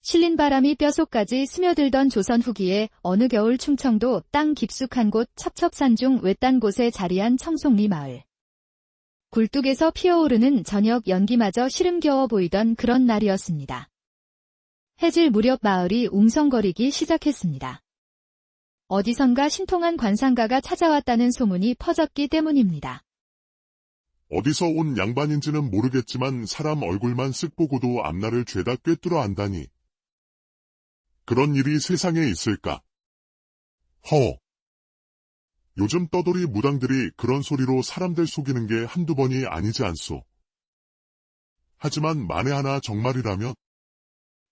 실린 바람이 뼛속까지 스며들던 조선 후기에 어느 겨울 충청도 땅 깊숙한 곳 첩첩산 중 외딴 곳에 자리한 청송리 마을. 굴뚝에서 피어오르는 저녁 연기마저 시름겨워 보이던 그런 날이었습니다. 해질 무렵 마을이 웅성거리기 시작했습니다. 어디선가 신통한 관상가가 찾아왔다는 소문이 퍼졌기 때문입니다. 어디서 온 양반인지는 모르겠지만 사람 얼굴만 쓱 보고도 앞날을 죄다 꿰뚫어 안다니. 그런 일이 세상에 있을까? 요즘 떠돌이 무당들이 그런 소리로 사람들 속이는 게 한두 번이 아니지 않소. 하지만 만에 하나 정말이라면?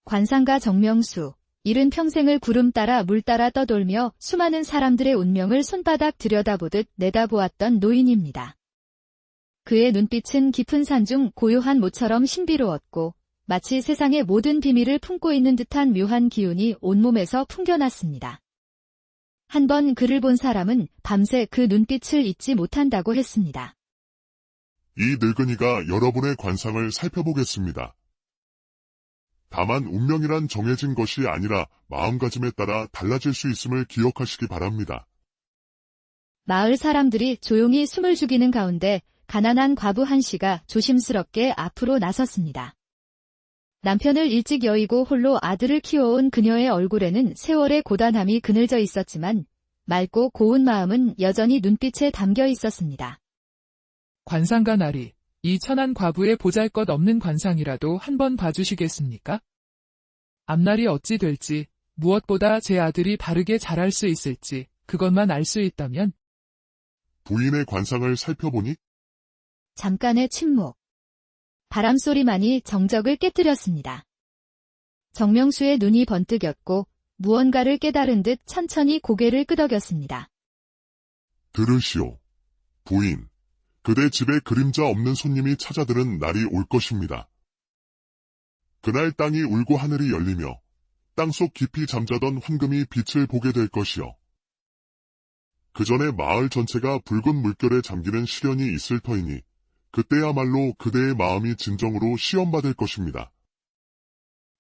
관상가 정명수, 이른 평생을 구름 따라 물 따라 떠돌며 수많은 사람들의 운명을 손바닥 들여다보듯 내다보았던 노인입니다. 그의 눈빛은 깊은 산 중 고요한 모처럼 신비로웠고 마치 세상의 모든 비밀을 품고 있는 듯한 묘한 기운이 온몸에서 풍겨났습니다. 한 번 그를 본 사람은 밤새 그 눈빛을 잊지 못한다고 했습니다. 이 늙은이가 여러분의 관상을 살펴보겠습니다. 다만 운명이란 정해진 것이 아니라 마음가짐에 따라 달라질 수 있음을 기억하시기 바랍니다. 마을 사람들이 조용히 숨을 죽이는 가운데 가난한 과부 한 씨가 조심스럽게 앞으로 나섰습니다. 남편을 일찍 여의고 홀로 아들을 키워온 그녀의 얼굴에는 세월의 고단함이 그늘져 있었지만 맑고 고운 마음은 여전히 눈빛에 담겨 있었습니다. 관상가 나리, 이 천한 과부의 보잘것없는 관상이라도 한번 봐주시겠습니까? 앞날이 어찌 될지, 무엇보다 제 아들이 바르게 자랄 수 있을지 그것만 알 수 있다면. 부인의 관상을 살펴보니? 잠깐의 침묵. 바람소리만이 정적을 깨뜨렸습니다. 정명수의 눈이 번뜩였고 무언가를 깨달은 듯 천천히 고개를 끄덕였습니다. 들으시오. 부인, 그대 집에 그림자 없는 손님이 찾아드는 날이 올 것입니다. 그날 땅이 울고 하늘이 열리며 땅속 깊이 잠자던 황금이 빛을 보게 될 것이요. 그 전에 마을 전체가 붉은 물결에 잠기는 시련이 있을 터이니 그때야말로 그대의 마음이 진정으로 시험받을 것입니다.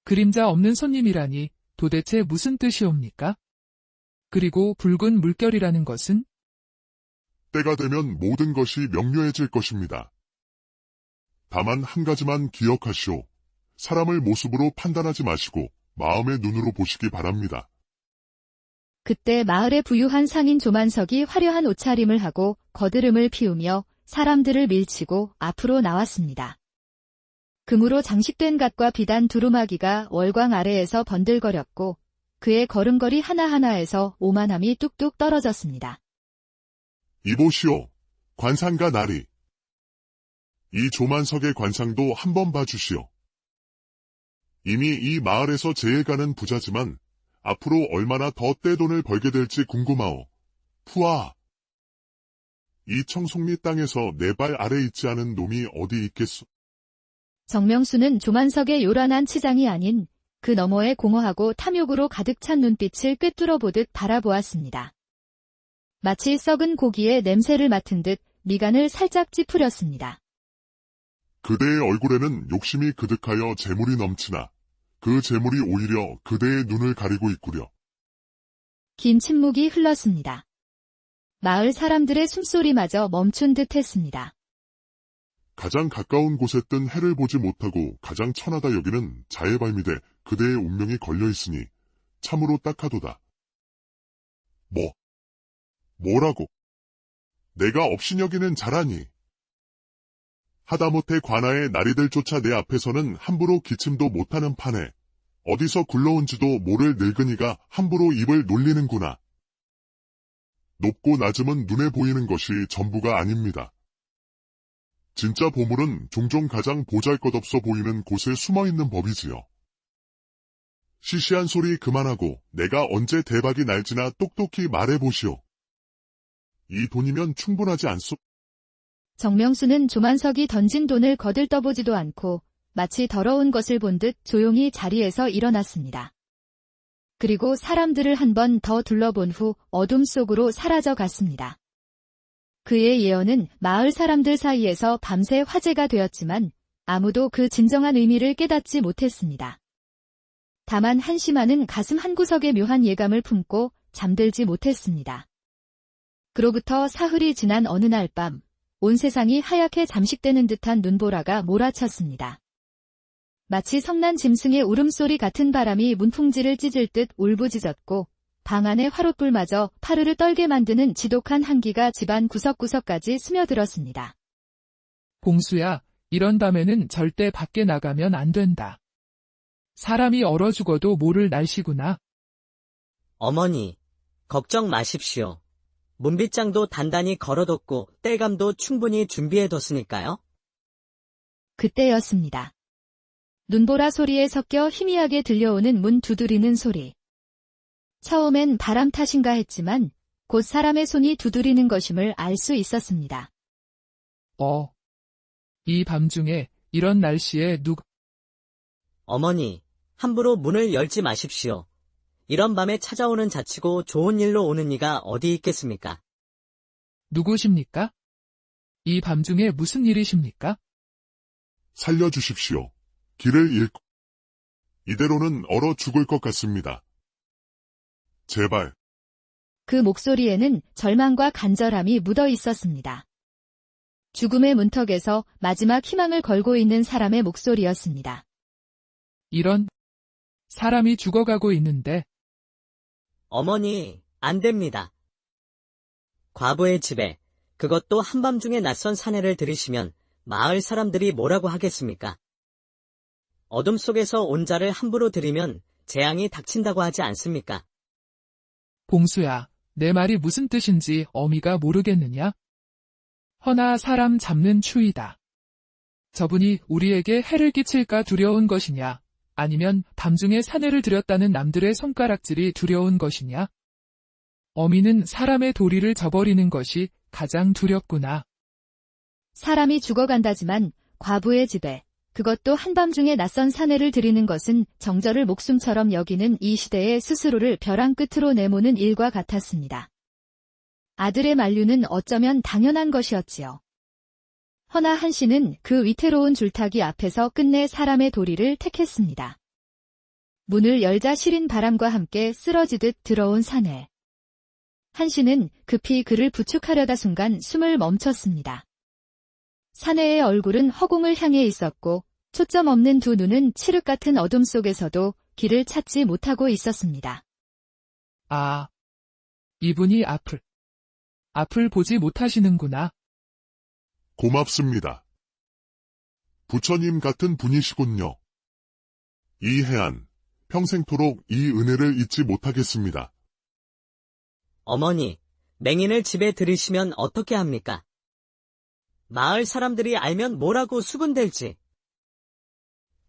그림자 없는 손님이라니 도대체 무슨 뜻이옵니까? 그리고 붉은 물결이라는 것은? 때가 되면 모든 것이 명료해질 것입니다. 다만 한 가지만 기억하시오. 사람을 모습으로 판단하지 마시고 마음의 눈으로 보시기 바랍니다. 그때 마을의 부유한 상인 조만석이 화려한 옷차림을 하고 거드름을 피우며 사람들을 밀치고 앞으로 나왔습니다. 금으로 장식된 갓과 비단 두루마기가 월광 아래에서 번들거렸고 그의 걸음걸이 하나하나에서 오만함이 뚝뚝 떨어졌습니다. 이보시오, 관상가 나리. 이 조만석의 관상도 한번 봐주시오. 이미 이 마을에서 제해가는 부자지만 앞으로 얼마나 더 떼돈을 벌게 될지 궁금하오. 푸아. 이 청송리 땅에서 내 발 아래 있지 않은 놈이 어디 있겠소? 정명수는 조만석의 요란한 치장이 아닌 그 너머의 공허하고 탐욕으로 가득 찬 눈빛을 꿰뚫어 보듯 바라보았습니다. 마치 썩은 고기의 냄새를 맡은 듯 미간을 살짝 찌푸렸습니다. 그대의 얼굴에는 욕심이 그득하여 재물이 넘치나 그 재물이 오히려 그대의 눈을 가리고 있구려. 긴 침묵이 흘렀습니다. 마을 사람들의 숨소리마저 멈춘 듯 했습니다. 가장 가까운 곳에 뜬 해를 보지 못하고 가장 천하다 여기는 자의 발밑에 그대의 운명이 걸려있으니 참으로 딱하도다. 뭐라고? 내가 업신여기는 자라니. 하다못해 관아의 나리들조차 내 앞에서는 함부로 기침도 못하는 판에 어디서 굴러온지도 모를 늙은이가 함부로 입을 놀리는구나. 높고 낮음은 눈에 보이는 것이 전부가 아닙니다. 진짜 보물은 종종 가장 보잘것없어 보이는 곳에 숨어있는 법이지요. 시시한 소리 그만하고 내가 언제 대박이 날지나 똑똑히 말해보시오. 이 돈이면 충분하지 않소? 정명수는 조만석이 던진 돈을 거들떠보지도 않고 마치 더러운 것을 본 듯 조용히 자리에서 일어났습니다. 그리고 사람들을 한 번 더 둘러본 후 어둠 속으로 사라져 갔습니다. 그의 예언은 마을 사람들 사이에서 밤새 화제가 되었지만 아무도 그 진정한 의미를 깨닫지 못했습니다. 다만 한심하는 가슴 한구석에 묘한 예감을 품고 잠들지 못했습니다. 그로부터 사흘이 지난 어느 날 밤, 온 세상이 하얗게 잠식되는 듯한 눈보라가 몰아쳤습니다. 마치 성난 짐승의 울음소리 같은 바람이 문풍지를 찢을 듯 울부짖었고 방 안의 화롯불마저 파르르 떨게 만드는 지독한 한기가 집안 구석구석까지 스며들었습니다. 봉수야, 이런 밤에는 절대 밖에 나가면 안 된다. 사람이 얼어 죽어도 모를 날씨구나. 어머니, 걱정 마십시오. 문빗장도 단단히 걸어뒀고 땔감도 충분히 준비해뒀으니까요. 그때였습니다. 눈보라 소리에 섞여 희미하게 들려오는 문 두드리는 소리. 처음엔 바람 탓인가 했지만 곧 사람의 손이 두드리는 것임을 알 수 있었습니다. 이 밤중에 이런 날씨에 어머니, 함부로 문을 열지 마십시오. 이런 밤에 찾아오는 자치고 좋은 일로 오는 이가 어디 있겠습니까? 누구십니까? 이 밤중에 무슨 일이십니까? 살려주십시오. 길을 잃고 이대로는 얼어 죽을 것 같습니다. 제발. 그 목소리에는 절망과 간절함이 묻어 있었습니다. 죽음의 문턱에서 마지막 희망을 걸고 있는 사람의 목소리였습니다. 이런 사람이 죽어가고 있는데. 어머니, 안 됩니다. 과부의 집에, 그것도 한밤중에 낯선 사내를 들이시면 마을 사람들이 뭐라고 하겠습니까? 어둠 속에서 온 자를 함부로 들이면 재앙이 닥친다고 하지 않습니까? 봉수야, 내 말이 무슨 뜻인지 어미가 모르겠느냐? 허나 사람 잡는 추위다. 저분이 우리에게 해를 끼칠까 두려운 것이냐? 아니면 밤중에 사내를 들였다는 남들의 손가락질이 두려운 것이냐? 어미는 사람의 도리를 저버리는 것이 가장 두렵구나. 사람이 죽어간다지만 과부의 집에, 그것도 한밤중에 낯선 사내를 들이는 것은 정절을 목숨처럼 여기는 이 시대의 스스로를 벼랑 끝으로 내모는 일과 같았습니다. 아들의 만류는 어쩌면 당연한 것이었지요. 허나 한씨는 그 위태로운 줄타기 앞에서 끝내 사람의 도리를 택했습니다. 문을 열자 시린 바람과 함께 쓰러지듯 들어온 사내. 한씨는 급히 그를 부축하려다 순간 숨을 멈췄습니다. 사내의 얼굴은 허공을 향해 있었고 초점 없는 두 눈은 칠흑 같은 어둠 속에서도 길을 찾지 못하고 있었습니다. 이분이 앞을 보지 못하시는구나. 고맙습니다. 부처님 같은 분이시군요. 이해안, 평생토록 이 은혜를 잊지 못하겠습니다. 어머니, 맹인을 집에 들이시면 어떻게 합니까? 마을 사람들이 알면 뭐라고 수군댈지.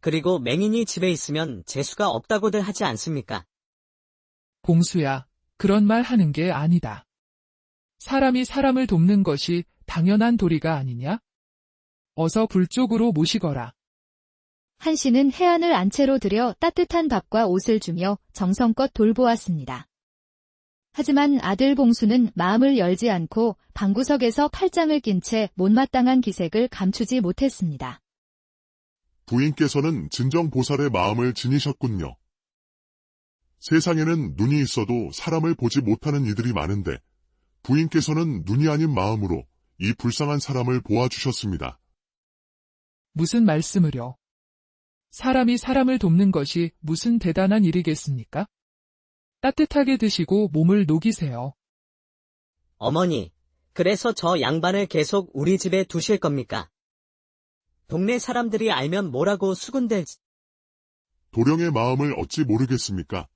그리고 맹인이 집에 있으면 재수가 없다고들 하지 않습니까? 봉수야, 그런 말 하는 게 아니다. 사람이 사람을 돕는 것이 당연한 도리가 아니냐? 어서 불 쪽으로 모시거라. 한씨는 해안을 안채로 들여 따뜻한 밥과 옷을 주며 정성껏 돌보았습니다. 하지만 아들 봉수는 마음을 열지 않고 방구석에서 팔짱을 낀 채 못마땅한 기색을 감추지 못했습니다. 부인께서는 진정보살의 마음을 지니셨군요. 세상에는 눈이 있어도 사람을 보지 못하는 이들이 많은데 부인께서는 눈이 아닌 마음으로 이 불쌍한 사람을 보아주셨습니다. 무슨 말씀을요? 사람이 사람을 돕는 것이 무슨 대단한 일이겠습니까? 따뜻하게 드시고 몸을 녹이세요. 어머니, 그래서 저 양반을 계속 우리 집에 두실 겁니까? 동네 사람들이 알면 뭐라고 수군댈지. 도령의 마음을 어찌 모르겠습니까?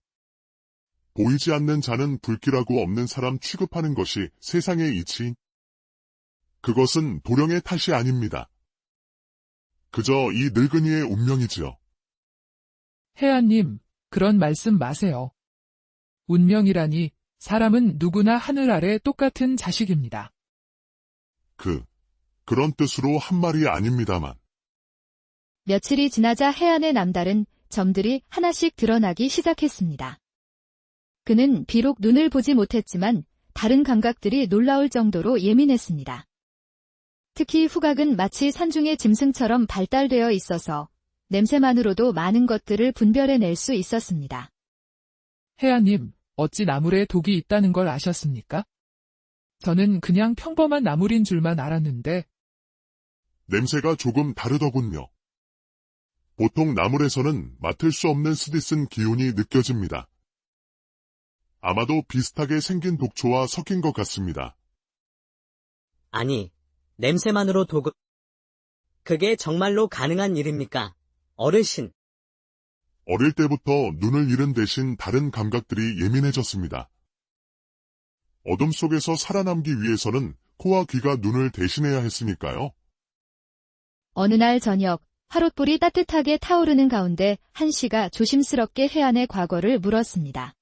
보이지 않는 자는 불길하고 없는 사람 취급하는 것이 세상의 이치. 그것은 도령의 탓이 아닙니다. 그저 이 늙은이의 운명이지요. 혜안님, 그런 말씀 마세요. 운명이라니 사람은 누구나 하늘 아래 똑같은 자식입니다. 그런 뜻으로 한 말이 아닙니다만. 며칠이 지나자 해안의 남다른 점들이 하나씩 드러나기 시작했습니다. 그는 비록 눈을 보지 못했지만 다른 감각들이 놀라울 정도로 예민했습니다. 특히 후각은 마치 산중의 짐승처럼 발달되어 있어서 냄새만으로도 많은 것들을 분별해낼 수 있었습니다. 혜아님, 어찌 나물에 독이 있다는 걸 아셨습니까? 저는 그냥 평범한 나물인 줄만 알았는데, 냄새가 조금 다르더군요. 보통 나물에서는 맡을 수 없는 스디쓴 기운이 느껴집니다. 아마도 비슷하게 생긴 독초와 섞인 것 같습니다. 아니, 냄새만으로 독을... 그게 정말로 가능한 일입니까? 어르신, 어릴 때부터 눈을 잃은 대신 다른 감각들이 예민해졌습니다. 어둠 속에서 살아남기 위해서는 코와 귀가 눈을 대신해야 했으니까요. 어느 날 저녁, 화롯불이 따뜻하게 타오르는 가운데 한씨가 조심스럽게 혜안의 과거를 물었습니다.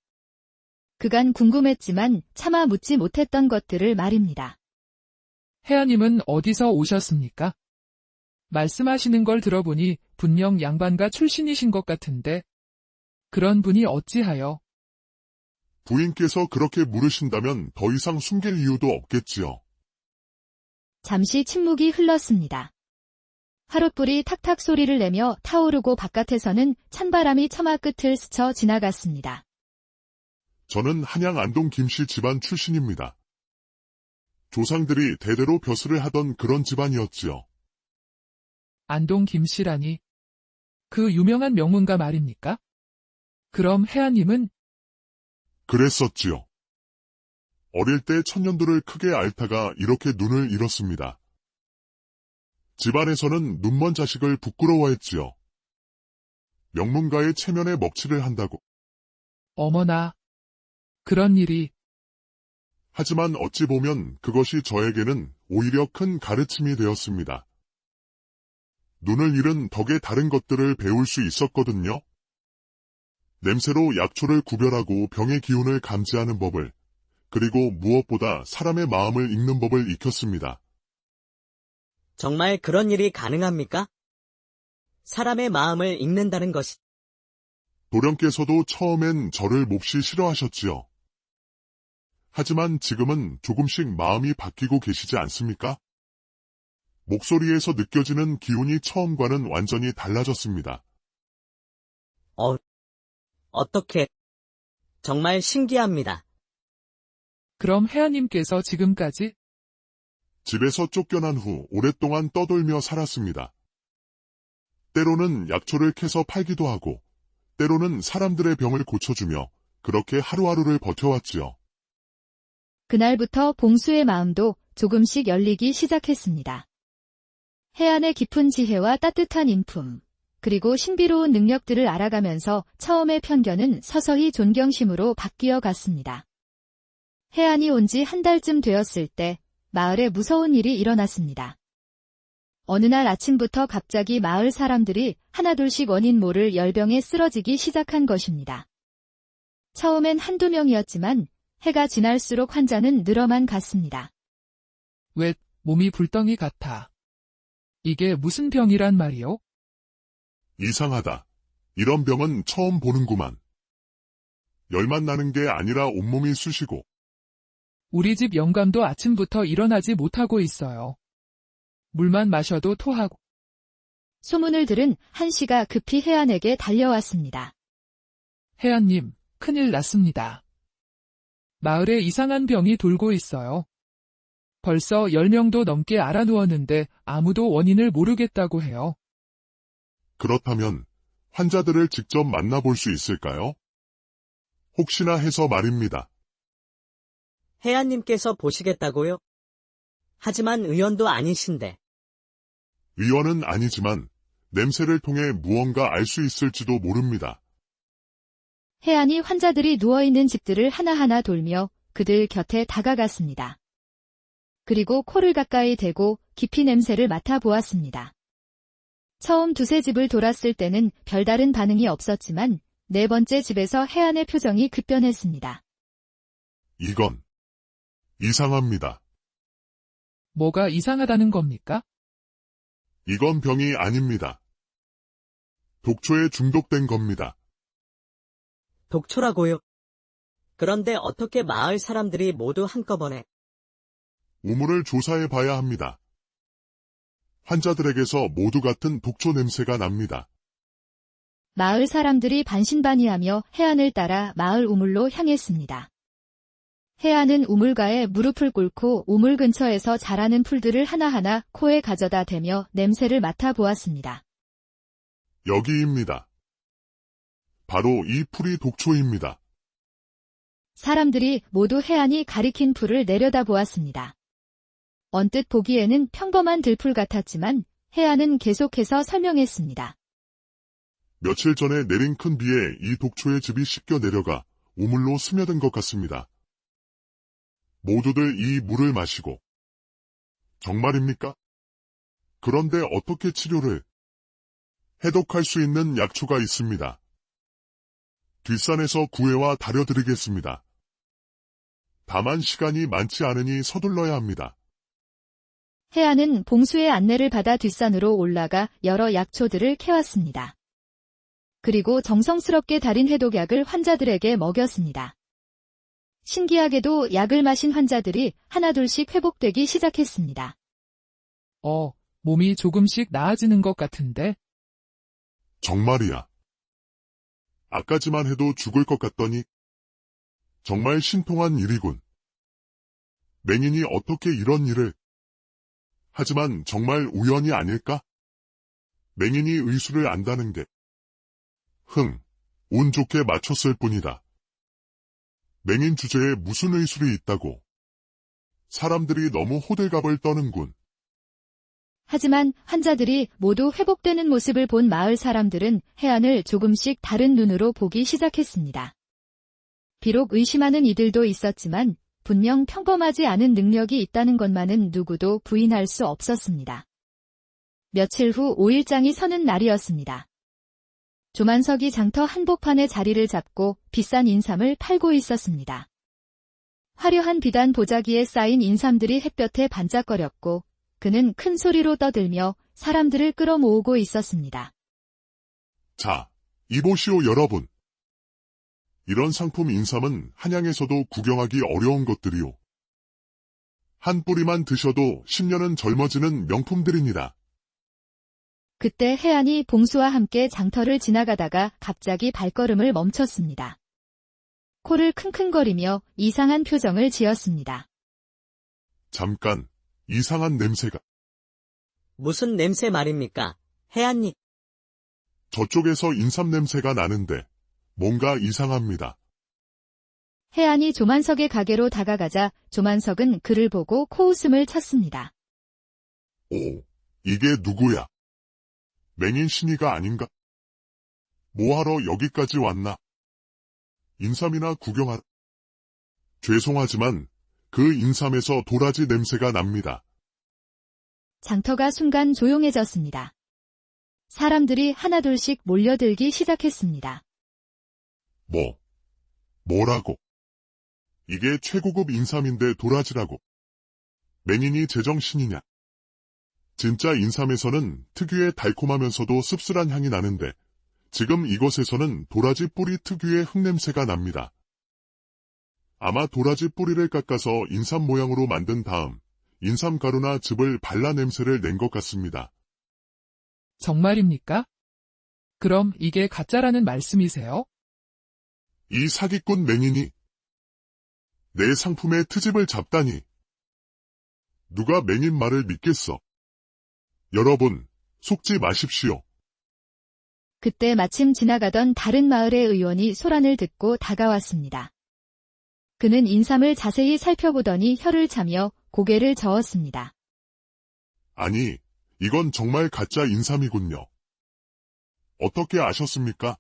그간 궁금했지만 차마 묻지 못했던 것들을 말입니다. 혜아님은 어디서 오셨습니까? 말씀하시는 걸 들어보니 분명 양반가 출신이신 것 같은데, 그런 분이 어찌하여? 부인께서 그렇게 물으신다면 더 이상 숨길 이유도 없겠지요. 잠시 침묵이 흘렀습니다. 화롯불이 탁탁 소리를 내며 타오르고 바깥에서는 찬바람이 처마 끝을 스쳐 지나갔습니다. 저는 한양 안동 김씨 집안 출신입니다. 조상들이 대대로 벼슬을 하던 그런 집안이었지요. 안동 김씨라니. 그 유명한 명문가 말입니까? 그럼 혜아님은? 그랬었지요. 어릴 때 천년도를 크게 앓다가 이렇게 눈을 잃었습니다. 집안에서는 눈먼 자식을 부끄러워했지요. 명문가의 체면에 먹칠을 한다고. 어머나. 그런 일이. 하지만 어찌 보면 그것이 저에게는 오히려 큰 가르침이 되었습니다. 눈을 잃은 덕에 다른 것들을 배울 수 있었거든요. 냄새로 약초를 구별하고 병의 기운을 감지하는 법을, 그리고 무엇보다 사람의 마음을 읽는 법을 익혔습니다. 정말 그런 일이 가능합니까? 사람의 마음을 읽는다는 것이... 도령께서도 처음엔 저를 몹시 싫어하셨지요. 하지만 지금은 조금씩 마음이 바뀌고 계시지 않습니까? 목소리에서 느껴지는 기운이 처음과는 완전히 달라졌습니다. 어떻게... 정말 신기합니다. 그럼 혜아님께서 지금까지? 집에서 쫓겨난 후 오랫동안 떠돌며 살았습니다. 때로는 약초를 캐서 팔기도 하고, 때로는 사람들의 병을 고쳐주며 그렇게 하루하루를 버텨왔지요. 그날부터 봉수의 마음도 조금씩 열리기 시작했습니다. 혜안의 깊은 지혜와 따뜻한 인품, 그리고 신비로운 능력들을 알아가면서 처음의 편견은 서서히 존경심으로 바뀌어 갔습니다. 혜안이 온 지 한 달쯤 되었을 때 마을에 무서운 일이 일어났습니다. 어느 날 아침부터 갑자기 마을 사람들이 하나둘씩 원인 모를 열병에 쓰러지기 시작한 것입니다. 처음엔 한두 명이었지만 해가 지날수록 환자는 늘어만 갔습니다. 왜 몸이 불덩이 같아? 이게 무슨 병이란 말이요? 이상하다. 이런 병은 처음 보는구만. 열만 나는 게 아니라 온몸이 쑤시고. 우리 집 영감도 아침부터 일어나지 못하고 있어요. 물만 마셔도 토하고. 소문을 들은 한씨가 급히 혜안에게 달려왔습니다. 혜안님, 큰일 났습니다. 마을에 이상한 병이 돌고 있어요. 벌써 10명도 넘게 알아누웠는데 아무도 원인을 모르겠다고 해요. 그렇다면 환자들을 직접 만나볼 수 있을까요? 혹시나 해서 말입니다. 혜안님께서 보시겠다고요? 하지만 의원도 아니신데. 의원은 아니지만 냄새를 통해 무언가 알 수 있을지도 모릅니다. 혜안이 환자들이 누워있는 집들을 하나하나 돌며 그들 곁에 다가갔습니다. 그리고 코를 가까이 대고 깊이 냄새를 맡아보았습니다. 처음 두세 집을 돌았을 때는 별다른 반응이 없었지만 네 번째 집에서 혜안의 표정이 급변했습니다. 이건 이상합니다. 뭐가 이상하다는 겁니까? 이건 병이 아닙니다. 독초에 중독된 겁니다. 독초라고요? 그런데 어떻게 마을 사람들이 모두 한꺼번에... 우물을 조사해 봐야 합니다. 환자들에게서 모두 같은 독초 냄새가 납니다. 마을 사람들이 반신반의하며 해안을 따라 마을 우물로 향했습니다. 해안은 우물가에 무릎을 꿇고 우물 근처에서 자라는 풀들을 하나하나 코에 가져다 대며 냄새를 맡아보았습니다. 여기입니다. 바로 이 풀이 독초입니다. 사람들이 모두 해안이 가리킨 풀을 내려다보았습니다. 언뜻 보기에는 평범한 들풀 같았지만 해안은 계속해서 설명했습니다. 며칠 전에 내린 큰 비에 이 독초의 즙이 씻겨 내려가 우물로 스며든 것 같습니다. 모두들 이 물을 마시고. 정말입니까? 그런데 어떻게 치료를? 해독할 수 있는 약초가 있습니다. 뒷산에서 구해와 다려드리겠습니다. 다만 시간이 많지 않으니 서둘러야 합니다. 해안은 봉수의 안내를 받아 뒷산으로 올라가 여러 약초들을 캐왔습니다. 그리고 정성스럽게 달인 해독약을 환자들에게 먹였습니다. 신기하게도 약을 마신 환자들이 하나둘씩 회복되기 시작했습니다. 몸이 조금씩 나아지는 것 같은데? 정말이야. 아까지만 해도 죽을 것 같더니 정말 신통한 일이군. 맹인이 어떻게 이런 일을... 하지만 정말 우연이 아닐까? 맹인이 의술을 안다는 게 운 좋게 맞췄을 뿐이다. 맹인 주제에 무슨 의술이 있다고. 사람들이 너무 호들갑을 떠는군. 하지만 환자들이 모두 회복되는 모습을 본 마을 사람들은 해안을 조금씩 다른 눈으로 보기 시작했습니다. 비록 의심하는 이들도 있었지만 분명 평범하지 않은 능력이 있다는 것만은 누구도 부인할 수 없었습니다. 며칠 후 5일장이 서는 날이었습니다. 조만석이 장터 한복판에 자리를 잡고 비싼 인삼을 팔고 있었습니다. 화려한 비단 보자기에 쌓인 인삼들이 햇볕에 반짝거렸고 그는 큰 소리로 떠들며 사람들을 끌어모으고 있었습니다. 자, 이보시오 여러분. 이런 상품 인삼은 한양에서도 구경하기 어려운 것들이오. 한 뿌리만 드셔도 10년은 젊어지는 명품들입니다. 그때 해안이 봉수와 함께 장터를 지나가다가 갑자기 발걸음을 멈췄습니다. 코를 킁킁거리며 이상한 표정을 지었습니다. 잠깐, 이상한 냄새가. 무슨 냄새 말입니까? 해안님. 저쪽에서 인삼 냄새가 나는데 뭔가 이상합니다. 해안이 조만석의 가게로 다가가자 조만석은 그를 보고 코웃음을 쳤습니다. 오, 이게 누구야? 맹인 신이가 아닌가? 뭐하러 여기까지 왔나? 인삼이나 구경하러. 죄송하지만 그 인삼에서 도라지 냄새가 납니다. 장터가 순간 조용해졌습니다. 사람들이 하나둘씩 몰려들기 시작했습니다. 뭐라고? 이게 최고급 인삼인데 도라지라고. 맹인이 제정신이냐? 진짜 인삼에서는 특유의 달콤하면서도 씁쓸한 향이 나는데 지금 이것에서는 도라지 뿌리 특유의 흙냄새가 납니다. 아마 도라지 뿌리를 깎아서 인삼 모양으로 만든 다음 인삼 가루나 즙을 발라 냄새를 낸 것 같습니다. 정말입니까? 그럼 이게 가짜라는 말씀이세요? 이 사기꾼 맹인이 내 상품에 트집을 잡다니. 누가 맹인 말을 믿겠어. 여러분, 속지 마십시오. 그때 마침 지나가던 다른 마을의 의원이 소란을 듣고 다가왔습니다. 그는 인삼을 자세히 살펴보더니 혀를 차며 고개를 저었습니다. 아니, 이건 정말 가짜 인삼이군요. 어떻게 아셨습니까?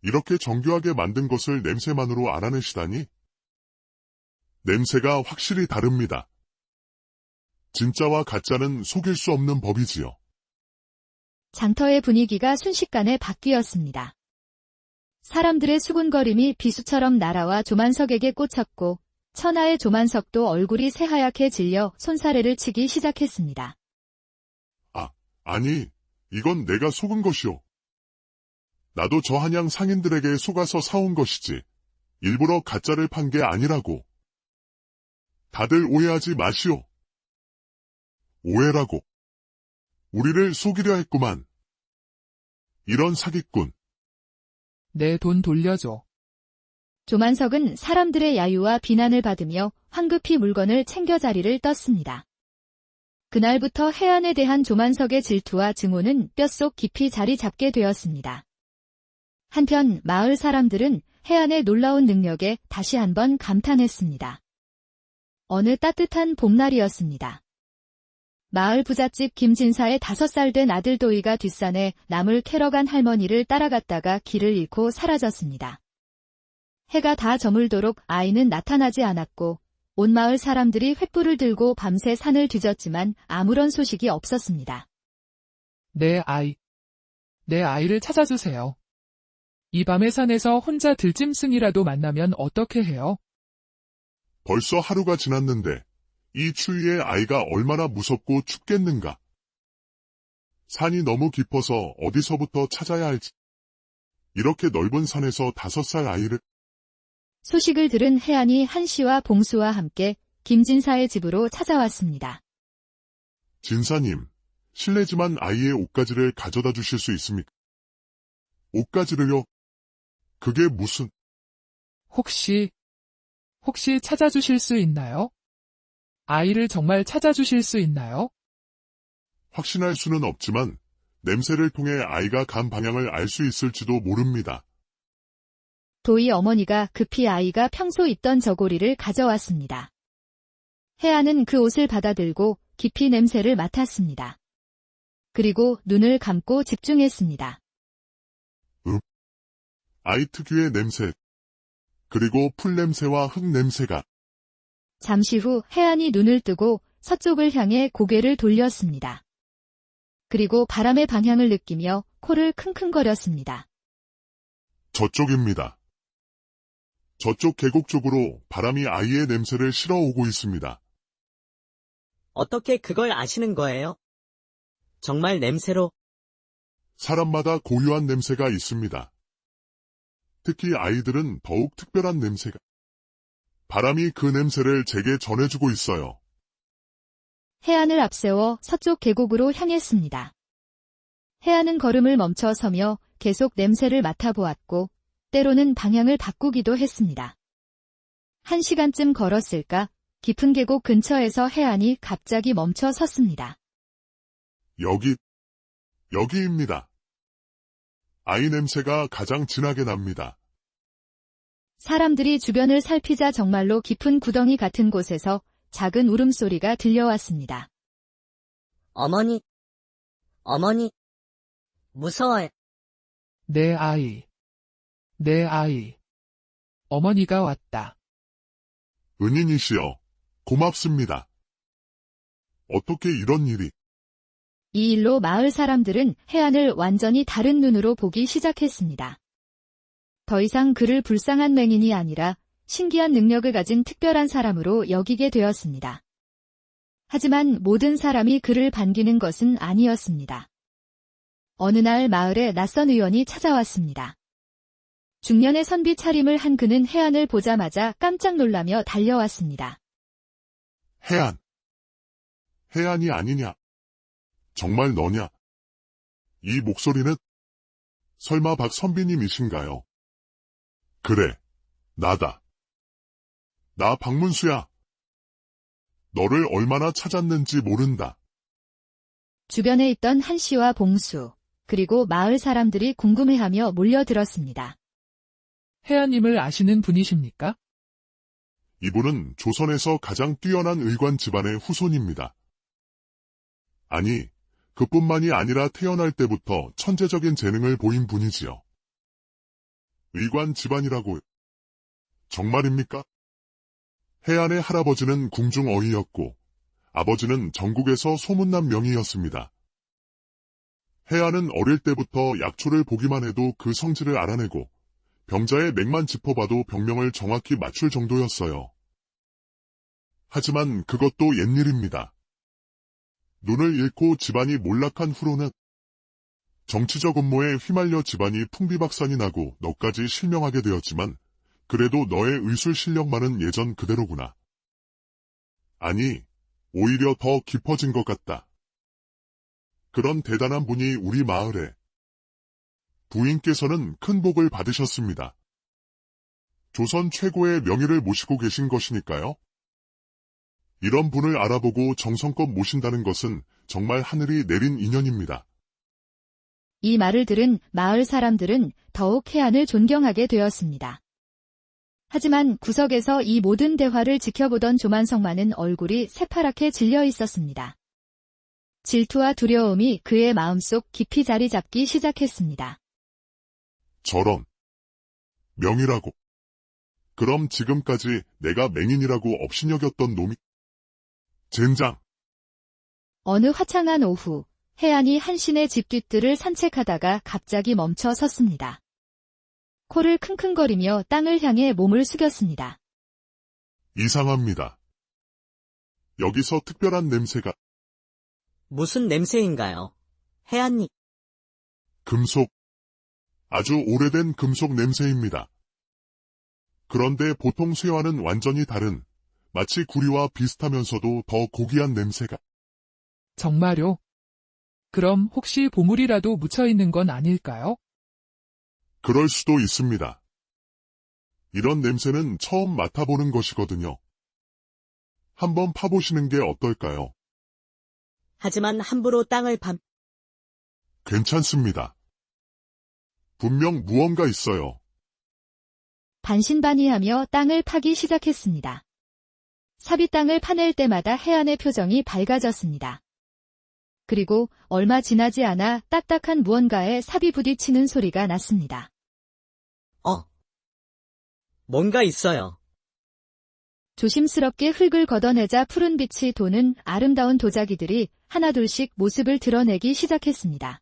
이렇게 정교하게 만든 것을 냄새만으로 알아내시다니? 냄새가 확실히 다릅니다. 진짜와 가짜는 속일 수 없는 법이지요. 장터의 분위기가 순식간에 바뀌었습니다. 사람들의 수군거림이 비수처럼 날아와 조만석에게 꽂혔고 천하의 조만석도 얼굴이 새하얗게 질려 손사래를 치기 시작했습니다. 아니, 이건 내가 속은 것이오. 나도 저 한양 상인들에게 속아서 사온 것이지. 일부러 가짜를 판 게 아니라고. 다들 오해하지 마시오. 오해라고. 우리를 속이려 했구만. 이런 사기꾼. 내 돈 돌려줘. 조만석은 사람들의 야유와 비난을 받으며 황급히 물건을 챙겨 자리를 떴습니다. 그날부터 해안에 대한 조만석의 질투와 증오는 뼛속 깊이 자리 잡게 되었습니다. 한편 마을 사람들은 해안의 놀라운 능력에 다시 한번 감탄했습니다. 어느 따뜻한 봄날이었습니다. 마을 부잣집 김진사의 5살 된 아들 도희가 뒷산에 나물 캐러 간 할머니를 따라갔다가 길을 잃고 사라졌습니다. 해가 다 저물도록 아이는 나타나지 않았고 온 마을 사람들이 횃불을 들고 밤새 산을 뒤졌지만 아무런 소식이 없었습니다. 내 아이를 찾아주세요. 이 밤의 산에서 혼자 들짐승이라도 만나면 어떻게 해요? 벌써 하루가 지났는데 이 추위에 아이가 얼마나 무섭고 춥겠는가. 산이 너무 깊어서 어디서부터 찾아야 할지. 이렇게 넓은 산에서 5살 아이를. 소식을 들은 해안이 한씨와 봉수와 함께 김진사의 집으로 찾아왔습니다. 진사님, 실례지만 아이의 옷가지를 가져다 주실 수 있습니까? 옷가지를요? 그게 무슨... 혹시 찾아주실 수 있나요? 아이를 정말 찾아주실 수 있나요? 확신할 수는 없지만 냄새를 통해 아이가 간 방향을 알 수 있을지도 모릅니다. 도희 어머니가 급히 아이가 평소 입던 저고리를 가져왔습니다. 해안은 그 옷을 받아들고 깊이 냄새를 맡았습니다. 그리고 눈을 감고 집중했습니다. 아이 특유의 냄새, 그리고 풀 냄새와 흙 냄새가. 잠시 후 해안이 눈을 뜨고 서쪽을 향해 고개를 돌렸습니다. 그리고 바람의 방향을 느끼며 코를 킁킁거렸습니다. 저쪽입니다. 저쪽 계곡 쪽으로 바람이 아이의 냄새를 실어오고 있습니다. 어떻게 그걸 아시는 거예요? 정말 냄새로? 사람마다 고유한 냄새가 있습니다. 특히 아이들은 더욱 특별한 냄새가. 바람이 그 냄새를 제게 전해주고 있어요. 해안을 앞세워 서쪽 계곡으로 향했습니다. 해안은 걸음을 멈춰 서며 계속 냄새를 맡아보았고 때로는 방향을 바꾸기도 했습니다. 1시간쯤 걸었을까 깊은 계곡 근처에서 해안이 갑자기 멈춰 섰습니다. 여기입니다. 아이 냄새가 가장 진하게 납니다. 사람들이 주변을 살피자 정말로 깊은 구덩이 같은 곳에서 작은 울음소리가 들려왔습니다. 어머니, 무서워요. 내 아이. 어머니가 왔다. 은인이시여, 고맙습니다. 어떻게 이런 일이. 이 일로 마을 사람들은 해안을 완전히 다른 눈으로 보기 시작했습니다. 더 이상 그를 불쌍한 맹인이 아니라 신기한 능력을 가진 특별한 사람으로 여기게 되었습니다. 하지만 모든 사람이 그를 반기는 것은 아니었습니다. 어느 날 마을에 낯선 의원이 찾아왔습니다. 중년의 선비 차림을 한 그는 해안을 보자마자 깜짝 놀라며 달려왔습니다. 해안이 아니냐? 정말 너냐? 이 목소리는? 설마 박 선비님이신가요? 그래, 나다. 나 박문수야. 너를 얼마나 찾았는지 모른다. 주변에 있던 한씨와 봉수, 그리고 마을 사람들이 궁금해하며 몰려들었습니다. 해안님을 아시는 분이십니까? 이분은 조선에서 가장 뛰어난 의관 집안의 후손입니다. 아니, 그뿐만이 아니라 태어날 때부터 천재적인 재능을 보인 분이지요. 의관 집안이라고. 정말입니까? 해안의 할아버지는 궁중어이였고 아버지는 전국에서 소문난 명의였습니다. 해안은 어릴 때부터 약초를 보기만 해도 그 성질을 알아내고 병자의 맥만 짚어봐도 병명을 정확히 맞출 정도였어요. 하지만 그것도 옛일입니다. 눈을 잃고 집안이 몰락한 후로는 정치적 음모에 휘말려 집안이 풍비박산이 나고 너까지 실명하게 되었지만 그래도 너의 의술 실력만은 예전 그대로구나. 아니, 오히려 더 깊어진 것 같다. 그런 대단한 분이 우리 마을에. 부인께서는 큰 복을 받으셨습니다. 조선 최고의 명의를 모시고 계신 것이니까요. 이런 분을 알아보고 정성껏 모신다는 것은 정말 하늘이 내린 인연입니다. 이 말을 들은 마을 사람들은 더욱 해안을 존경하게 되었습니다. 하지만 구석에서 이 모든 대화를 지켜보던 조만석만은 얼굴이 새파랗게 질려 있었습니다. 질투와 두려움이 그의 마음속 깊이 자리 잡기 시작했습니다. 저런. 명이라고. 그럼 지금까지 내가 맹인이라고 업신여겼던 놈이. 젠장. 어느 화창한 오후, 해안이 한신의 집 뒷뜰을 산책하다가 갑자기 멈춰 섰습니다. 코를 킁킁거리며 땅을 향해 몸을 숙였습니다. 이상합니다. 여기서 특별한 냄새가. 무슨 냄새인가요? 해안님, 금속. 아주 오래된 금속 냄새입니다. 그런데 보통 쇠와는 완전히 다른, 마치 구리와 비슷하면서도 더 고귀한 냄새가. 정말요? 그럼 혹시 보물이라도 묻혀있는 건 아닐까요? 그럴 수도 있습니다. 이런 냄새는 처음 맡아보는 것이거든요. 한번 파보시는 게 어떨까요? 하지만 함부로 땅을 괜찮습니다. 분명 무언가 있어요. 반신반의하며 땅을 파기 시작했습니다. 삽이 땅을 파낼 때마다 해안의 표정이 밝아졌습니다. 그리고 얼마 지나지 않아 딱딱한 무언가에 삽이 부딪히는 소리가 났습니다. 뭔가 있어요. 조심스럽게 흙을 걷어내자 푸른 빛이 도는 아름다운 도자기들이 하나둘씩 모습을 드러내기 시작했습니다.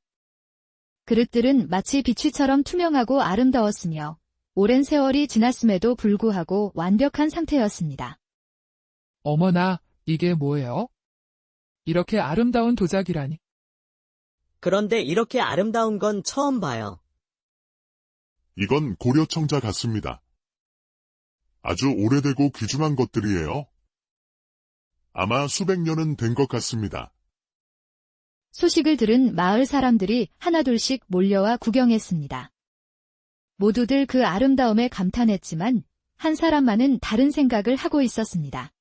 그릇들은 마치 비취처럼 투명하고 아름다웠으며 오랜 세월이 지났음에도 불구하고 완벽한 상태였습니다. 어머나, 이게 뭐예요? 이렇게 아름다운 도자기라니. 그런데 이렇게 아름다운 건 처음 봐요. 이건 고려청자 같습니다. 아주 오래되고 귀중한 것들이에요. 아마 수백 년은 된 것 같습니다. 소식을 들은 마을 사람들이 하나둘씩 몰려와 구경했습니다. 모두들 그 아름다움에 감탄했지만 한 사람만은 다른 생각을 하고 있었습니다.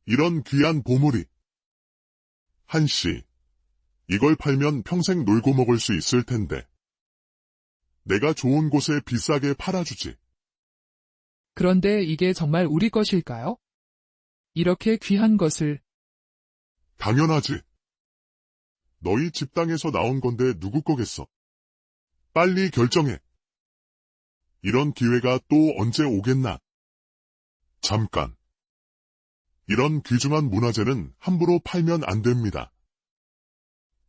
이런 귀한 보물이. 한씨, 이걸 팔면 평생 놀고 먹을 수 있을 텐데. 내가 좋은 곳에 비싸게 팔아주지. 그런데 이게 정말 우리 것일까요? 이렇게 귀한 것을. 당연하지. 너희 집당에서 나온 건데 누구 거겠어. 빨리 결정해. 이런 기회가 또 언제 오겠나. 잠깐. 이런 귀중한 문화재는 함부로 팔면 안 됩니다.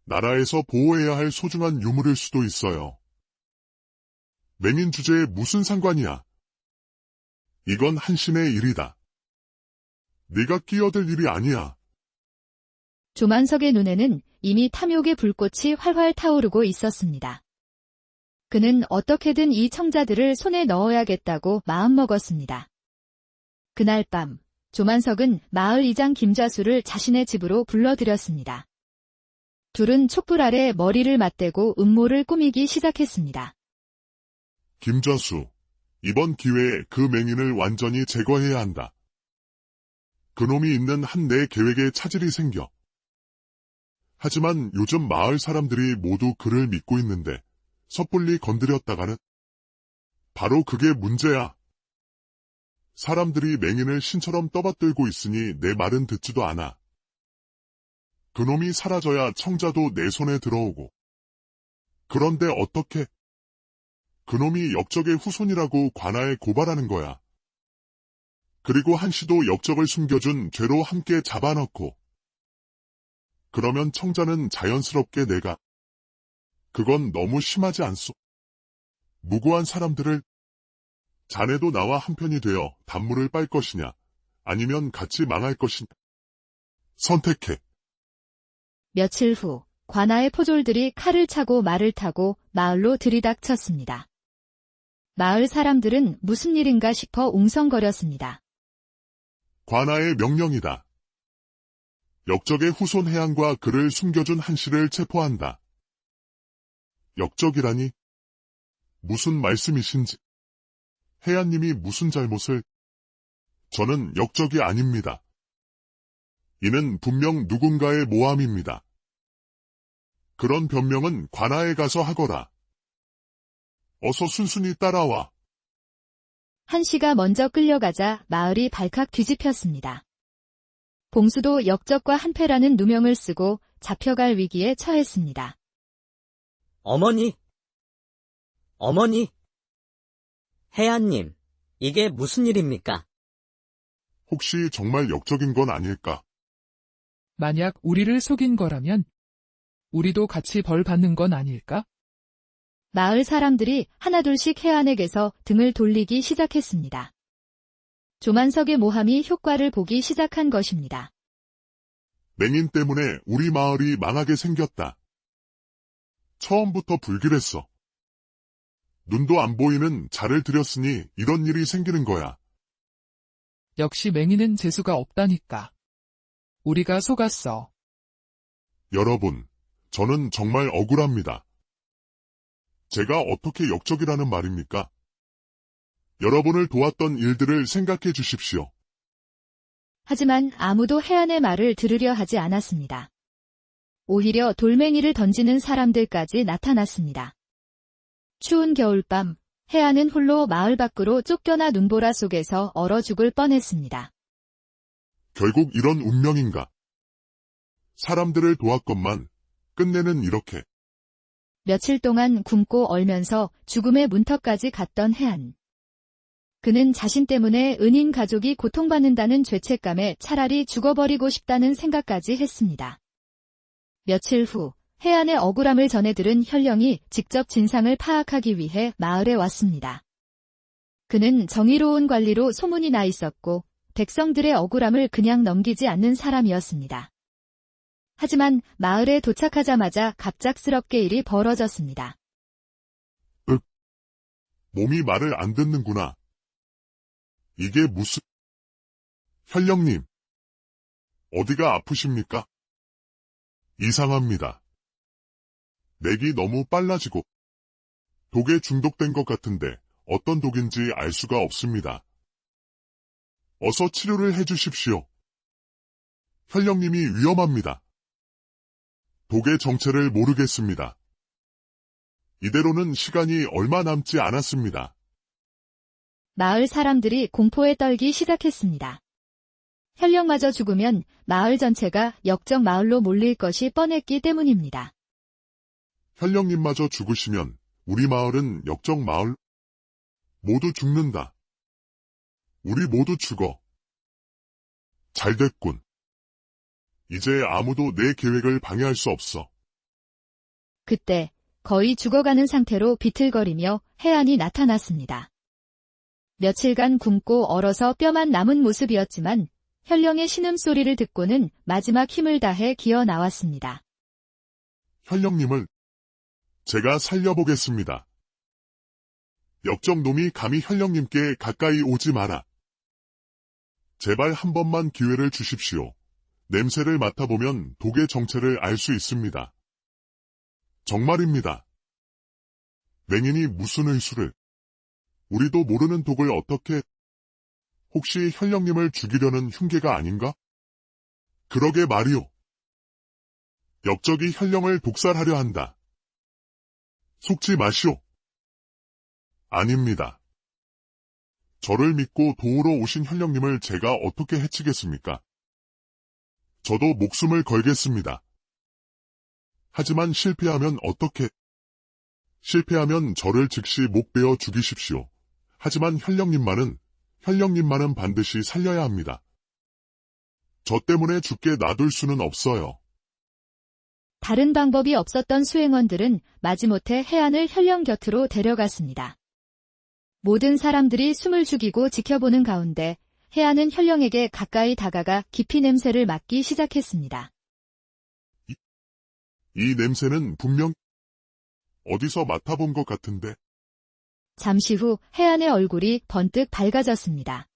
나라에서 보호해야 할 소중한 유물일 수도 있어요. 맹인 주제에 무슨 상관이야. 이건 한신의 일이다. 네가 끼어들 일이 아니야. 조만석의 눈에는 이미 탐욕의 불꽃이 활활 타오르고 있었습니다. 그는 어떻게든 이 청자들을 손에 넣어야겠다고 마음먹었습니다. 그날 밤, 조만석은 마을 이장 김자수를 자신의 집으로 불러들였습니다. 둘은 촛불 아래 머리를 맞대고 음모를 꾸미기 시작했습니다. 김자수, 이번 기회에 그 맹인을 완전히 제거해야 한다. 그놈이 있는 한 내 계획에 차질이 생겨. 하지만 요즘 마을 사람들이 모두 그를 믿고 있는데 섣불리 건드렸다가는 바로 그게 문제야. 사람들이 맹인을 신처럼 떠받들고 있으니 내 말은 듣지도 않아. 그놈이 사라져야 청자도 내 손에 들어오고. 그런데 어떻게? 그놈이 역적의 후손이라고 관아에 고발하는 거야. 그리고 한씨도 역적을 숨겨준 죄로 함께 잡아넣고. 그러면 청자는 자연스럽게 내가. 그건 너무 심하지 않소? 무고한 사람들을. 자네도 나와 한편이 되어 단물을 빨 것이냐, 아니면 같이 망할 것이냐. 선택해. 며칠 후, 관아의 포졸들이 칼을 차고 말을 타고 마을로 들이닥쳤습니다. 마을 사람들은 무슨 일인가 싶어 웅성거렸습니다. 관아의 명령이다. 역적의 후손 해안과 그를 숨겨준 한씨를 체포한다. 역적이라니? 무슨 말씀이신지. 혜안님이 무슨 잘못을? 저는 역적이 아닙니다. 이는 분명 누군가의 모함입니다. 그런 변명은 관아에 가서 하거라. 어서 순순히 따라와. 한씨가 먼저 끌려가자 마을이 발칵 뒤집혔습니다. 봉수도 역적과 한패라는 누명을 쓰고 잡혀갈 위기에 처했습니다. 어머니! 어머니! 혜안님, 이게 무슨 일입니까? 혹시 정말 역적인 건 아닐까? 만약 우리를 속인 거라면 우리도 같이 벌 받는 건 아닐까? 마을 사람들이 하나둘씩 혜안에게서 등을 돌리기 시작했습니다. 조만석의 모함이 효과를 보기 시작한 것입니다. 맹인 때문에 우리 마을이 망하게 생겼다. 처음부터 불길했어. 눈도 안 보이는 자를 들였으니 이런 일이 생기는 거야. 역시 맹인은 재수가 없다니까. 우리가 속았어. 여러분, 저는 정말 억울합니다. 제가 어떻게 역적이라는 말입니까? 여러분을 도왔던 일들을 생각해 주십시오. 하지만 아무도 혜안의 말을 들으려 하지 않았습니다. 오히려 돌멩이를 던지는 사람들까지 나타났습니다. 추운 겨울밤, 혜안은 홀로 마을 밖으로 쫓겨나 눈보라 속에서 얼어 죽을 뻔했습니다. 결국 이런 운명인가? 사람들을 도왔건만 끝내는 이렇게. 며칠 동안 굶고 얼면서 죽음의 문턱까지 갔던 혜안. 그는 자신 때문에 은인 가족이 고통받는다는 죄책감에 차라리 죽어버리고 싶다는 생각까지 했습니다. 며칠 후 혜안의 억울함을 전해 들은 현령이 직접 진상을 파악하기 위해 마을에 왔습니다. 그는 정의로운 관리로 소문이 나 있었고 백성들의 억울함을 그냥 넘기지 않는 사람이었습니다. 하지만 마을에 도착하자마자 갑작스럽게 일이 벌어졌습니다. 몸이 말을 안 듣는구나. 이게 무슨... 현령님, 어디가 아프십니까? 이상합니다. 맥이 너무 빨라지고 독에 중독된 것 같은데 어떤 독인지 알 수가 없습니다. 어서 치료를 해주십시오. 현령님이 위험합니다. 독의 정체를 모르겠습니다. 이대로는 시간이 얼마 남지 않았습니다. 마을 사람들이 공포에 떨기 시작했습니다. 현령마저 죽으면 마을 전체가 역적 마을로 몰릴 것이 뻔했기 때문입니다. 현령님마저 죽으시면 우리 마을은 역적 마을. 모두 죽는다. 우리 모두 죽어. 잘됐군. 이제 아무도 내 계획을 방해할 수 없어. 그때 거의 죽어가는 상태로 비틀거리며 혜안이 나타났습니다. 며칠간 굶고 얼어서 뼈만 남은 모습이었지만 현령의 신음소리를 듣고는 마지막 힘을 다해 기어 나왔습니다. 현령님을 제가 살려보겠습니다. 역적놈이 감히 현령님께 가까이 오지 마라. 제발 한 번만 기회를 주십시오. 냄새를 맡아보면 독의 정체를 알 수 있습니다. 정말입니다. 맹인이 무슨 의수를... 우리도 모르는 독을 어떻게... 혹시 현령님을 죽이려는 흉계가 아닌가? 그러게 말이오. 역적이 현령을 독살하려 한다. 속지 마시오. 아닙니다. 저를 믿고 도우러 오신 현령님을 제가 어떻게 해치겠습니까? 저도 목숨을 걸겠습니다. 하지만 실패하면 어떻게? 실패하면 저를 즉시 목 베어 죽이십시오. 하지만 현령님만은 반드시 살려야 합니다. 저 때문에 죽게 놔둘 수는 없어요. 다른 방법이 없었던 수행원들은 마지못해 혜안을 현령 곁으로 데려갔습니다. 모든 사람들이 숨을 죽이고 지켜보는 가운데 혜안은 현령에게 가까이 다가가 깊이 냄새를 맡기 시작했습니다. 이 냄새는 분명 어디서 맡아본 것 같은데. 잠시 후 혜안의 얼굴이 번뜩 밝아졌습니다.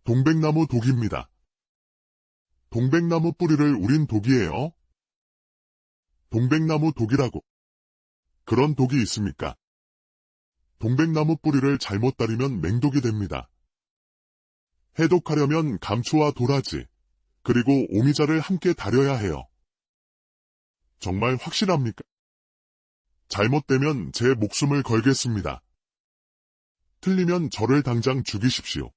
동백나무 독입니다. 동백나무 뿌리를 우린 독이에요. 동백나무 독이라고. 그런 독이 있습니까? 동백나무 뿌리를 잘못 다리면 맹독이 됩니다. 해독하려면 감초와 도라지, 그리고 오미자를 함께 다려야 해요. 정말 확실합니까? 잘못되면 제 목숨을 걸겠습니다. 틀리면 저를 당장 죽이십시오.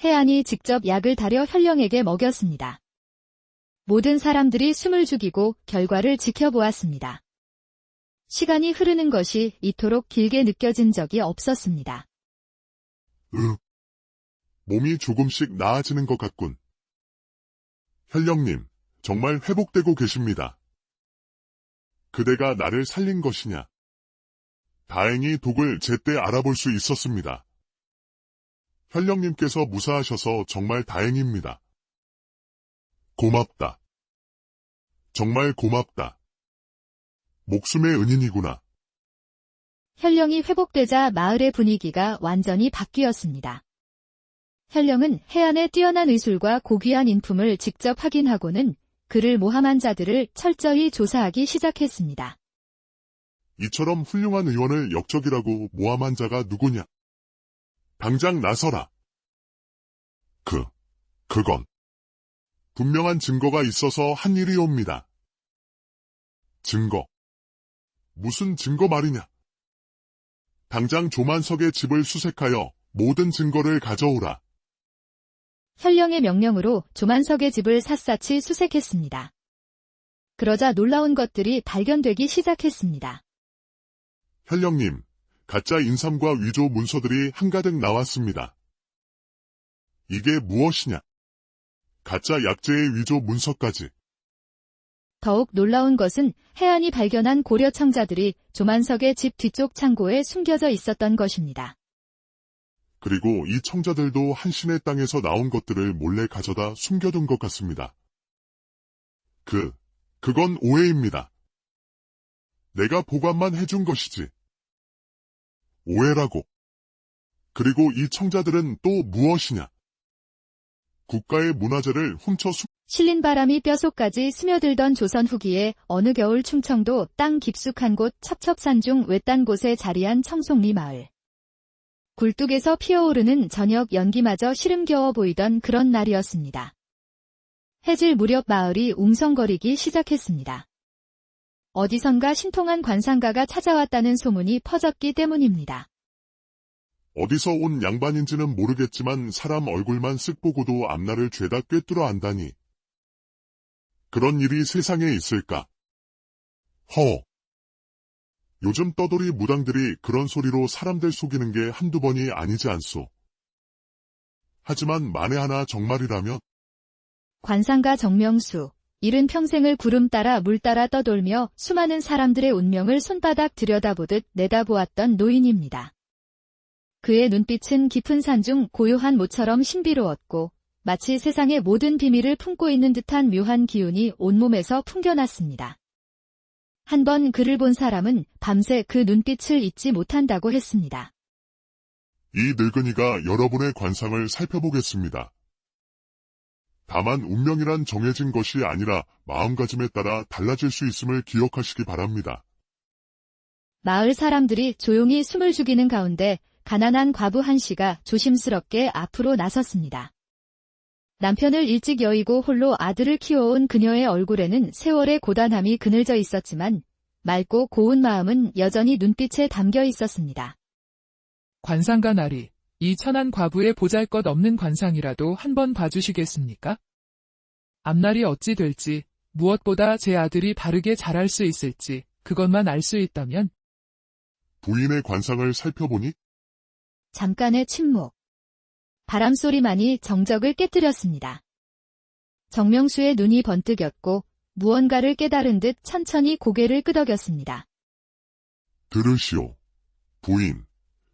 해안이 직접 약을 다려 현령에게 먹였습니다. 모든 사람들이 숨을 죽이고 결과를 지켜보았습니다. 시간이 흐르는 것이 이토록 길게 느껴진 적이 없었습니다. 몸이 조금씩 나아지는 것 같군. 현령님, 정말 회복되고 계십니다. 그대가 나를 살린 것이냐? 다행히 독을 제때 알아볼 수 있었습니다. 현령님께서 무사하셔서 정말 다행입니다. 고맙다. 정말 고맙다. 목숨의 은인이구나. 현령이 회복되자 마을의 분위기가 완전히 바뀌었습니다. 현령은 해안의 뛰어난 의술과 고귀한 인품을 직접 확인하고는 그를 모함한 자들을 철저히 조사하기 시작했습니다. 이처럼 훌륭한 의원을 역적이라고 모함한 자가 누구냐? 당장 나서라. 그건 분명한 증거가 있어서 한 일이옵니다. 증거? 무슨 증거 말이냐? 당장 조만석의 집을 수색하여 모든 증거를 가져오라. 현령의 명령으로 조만석의 집을 샅샅이 수색했습니다. 그러자 놀라운 것들이 발견되기 시작했습니다. 현령님, 가짜 인삼과 위조 문서들이 한가득 나왔습니다. 이게 무엇이냐? 가짜 약재의 위조 문서까지. 더욱 놀라운 것은 해안이 발견한 고려 청자들이 조만석의 집 뒤쪽 창고에 숨겨져 있었던 것입니다. 그리고 이 청자들도 한신의 땅에서 나온 것들을 몰래 가져다 숨겨둔 것 같습니다. 그건 오해입니다. 내가 보관만 해준 것이지. 오해라고. 그리고 이 청자들은 또 무엇이냐? 국가의 문화재를 훔쳐 실린 바람이 뼛속까지 스며들던 조선 후기에 어느 겨울 충청도 땅 깊숙한 곳 첩첩산 중 외딴 곳에 자리한 청송리 마을. 굴뚝에서 피어오르는 저녁 연기마저 시름겨워 보이던 그런 날이었습니다. 해질 무렵 마을이 웅성거리기 시작했습니다. 어디선가 신통한 관상가가 찾아왔다는 소문이 퍼졌기 때문입니다. 어디서 온 양반인지는 모르겠지만 사람 얼굴만 쓱 보고도 앞날을 죄다 꿰뚫어 안다니. 그런 일이 세상에 있을까? 요즘 떠돌이 무당들이 그런 소리로 사람들 속이는 게 한두 번이 아니지 않소. 하지만 만에 하나 정말이라면? 관상가 정명수, 이른 평생을 구름 따라 물 따라 떠돌며 수많은 사람들의 운명을 손바닥 들여다보듯 내다보았던 노인입니다. 그의 눈빛은 깊은 산 중 고요한 모처럼 신비로웠고 마치 세상의 모든 비밀을 품고 있는 듯한 묘한 기운이 온몸에서 풍겨났습니다. 한 번 그를 본 사람은 밤새 그 눈빛을 잊지 못한다고 했습니다. 이 늙은이가 여러분의 관상을 살펴보겠습니다. 다만 운명이란 정해진 것이 아니라 마음가짐에 따라 달라질 수 있음을 기억하시기 바랍니다. 마을 사람들이 조용히 숨을 죽이는 가운데 가난한 과부 한 씨가 조심스럽게 앞으로 나섰습니다. 남편을 일찍 여의고 홀로 아들을 키워온 그녀의 얼굴에는 세월의 고단함이 그늘져 있었지만 맑고 고운 마음은 여전히 눈빛에 담겨 있었습니다. 관상가 나리, 이 천한 과부의 보잘것없는 관상이라도 한번 봐주시겠습니까? 앞날이 어찌 될지, 무엇보다 제 아들이 바르게 자랄 수 있을지, 그것만 알 수 있다면. 부인의 관상을 살펴보니? 잠깐의 침묵. 바람소리만이 정적을 깨뜨렸습니다. 정명수의 눈이 번뜩였고 무언가를 깨달은 듯 천천히 고개를 끄덕였습니다. 들으시오. 부인,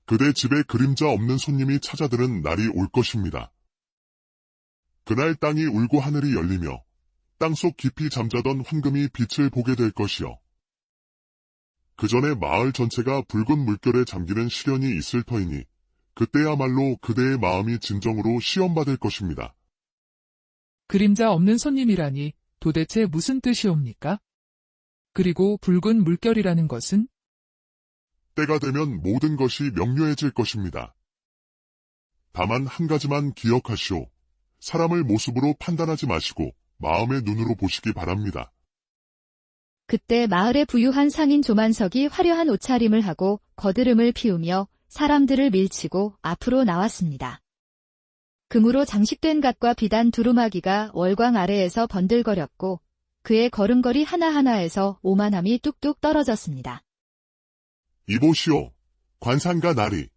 그대 집에 그림자 없는 손님이 찾아드는 날이 올 것입니다. 그날 땅이 울고 하늘이 열리며 땅속 깊이 잠자던 황금이 빛을 보게 될 것이요. 그 전에 마을 전체가 붉은 물결에 잠기는 시련이 있을 터이니 그때야말로 그대의 마음이 진정으로 시험받을 것입니다. 그림자 없는 손님이라니 도대체 무슨 뜻이옵니까? 그리고 붉은 물결이라는 것은? 때가 되면 모든 것이 명료해질 것입니다. 다만 한 가지만 기억하시오. 사람을 모습으로 판단하지 마시고 마음의 눈으로 보시기 바랍니다. 그때 마을의 부유한 상인 조만석이 화려한 옷차림을 하고 거드름을 피우며 사람들을 밀치고 앞으로 나왔습니다. 금으로 장식된 갓과 비단 두루마기가 월광 아래에서 번들거렸고 그의 걸음걸이 하나하나에서 오만함이 뚝뚝 떨어졌습니다. 이보시오, 관상가 나리.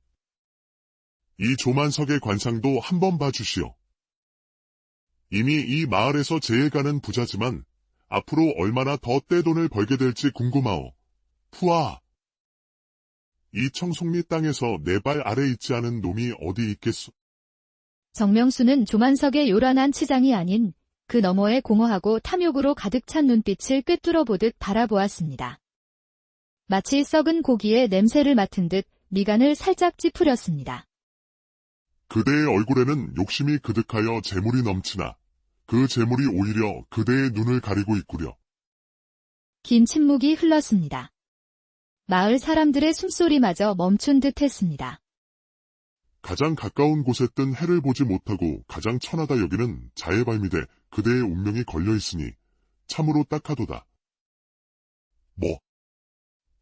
이 조만석의 관상도 한번 봐주시오. 이미 이 마을에서 제일 가는 부자지만 앞으로 얼마나 더 떼돈을 벌게 될지 궁금하오. 푸아. 이 청송리 땅에서 내 발 아래 있지 않은 놈이 어디 있겠소? 정명수는 조만석의 요란한 치장이 아닌 그 너머의 공허하고 탐욕으로 가득 찬 눈빛을 꿰뚫어 보듯 바라보았습니다. 마치 썩은 고기의 냄새를 맡은 듯 미간을 살짝 찌푸렸습니다. 그대의 얼굴에는 욕심이 그득하여 재물이 넘치나 그 재물이 오히려 그대의 눈을 가리고 있구려. 긴 침묵이 흘렀습니다. 마을 사람들의 숨소리마저 멈춘 듯 했습니다. 가장 가까운 곳에 뜬 해를 보지 못하고 가장 천하다 여기는 자의 발밑에 그대의 운명이 걸려있으니 참으로 딱하도다.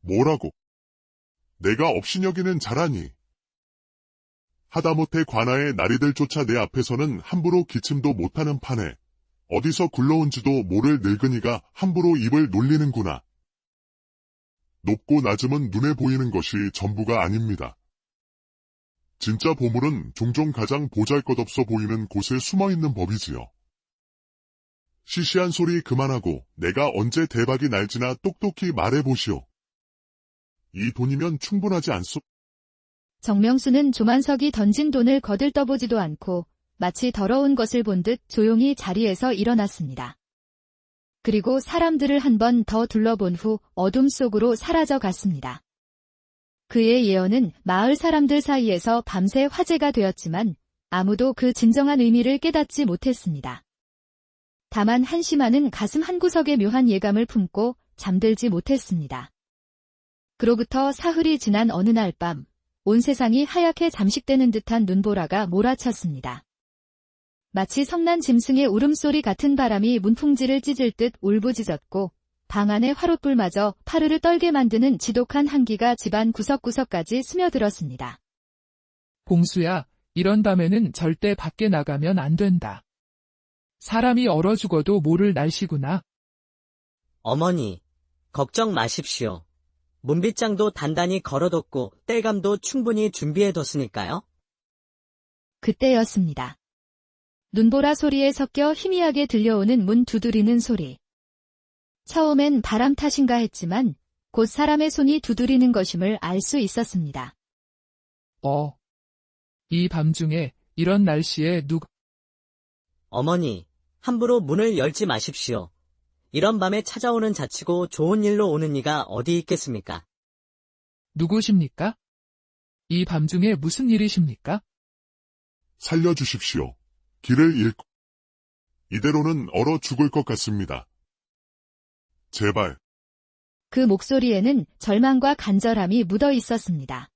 뭐라고? 내가 업신여기는 자라니. 하다못해 관아의 나리들조차 내 앞에서는 함부로 기침도 못하는 판에 어디서 굴러온지도 모를 늙은이가 함부로 입을 놀리는구나. 높고 낮음은 눈에 보이는 것이 전부가 아닙니다. 진짜 보물은 종종 가장 보잘것없어 보이는 곳에 숨어있는 법이지요. 시시한 소리 그만하고 내가 언제 대박이 날지나 똑똑히 말해보시오. 이 돈이면 충분하지 않소? 정명수는 조만석이 던진 돈을 거들떠보지도 않고 마치 더러운 것을 본 듯 조용히 자리에서 일어났습니다. 그리고 사람들을 한 번 더 둘러본 후 어둠 속으로 사라져 갔습니다. 그의 예언은 마을 사람들 사이에서 밤새 화제가 되었지만 아무도 그 진정한 의미를 깨닫지 못했습니다. 다만 한심하는 가슴 한구석에 묘한 예감을 품고 잠들지 못했습니다. 그로부터 사흘이 지난 어느 날 밤, 온 세상이 하얗게 잠식되는 듯한 눈보라가 몰아쳤습니다. 마치 성난 짐승의 울음소리 같은 바람이 문풍지를 찢을 듯 울부짖었고 방 안의 화롯불마저 파르르 떨게 만드는 지독한 한기가 집안 구석구석까지 스며들었습니다. 봉수야, 이런 밤에는 절대 밖에 나가면 안 된다. 사람이 얼어 죽어도 모를 날씨구나. 어머니, 걱정 마십시오. 문빗장도 단단히 걸어뒀고 땔감도 충분히 준비해뒀으니까요. 그때였습니다. 눈보라 소리에 섞여 희미하게 들려오는 문 두드리는 소리. 처음엔 바람 탓인가 했지만 곧 사람의 손이 두드리는 것임을 알 수 있었습니다. 이 밤중에 이런 날씨에 어머니, 함부로 문을 열지 마십시오. 이런 밤에 찾아오는 자치고 좋은 일로 오는 이가 어디 있겠습니까? 누구십니까? 이 밤중에 무슨 일이십니까? 살려주십시오. 길을 잃고 이대로는 얼어 죽을 것 같습니다. 제발. 그 목소리에는 절망과 간절함이 묻어 있었습니다.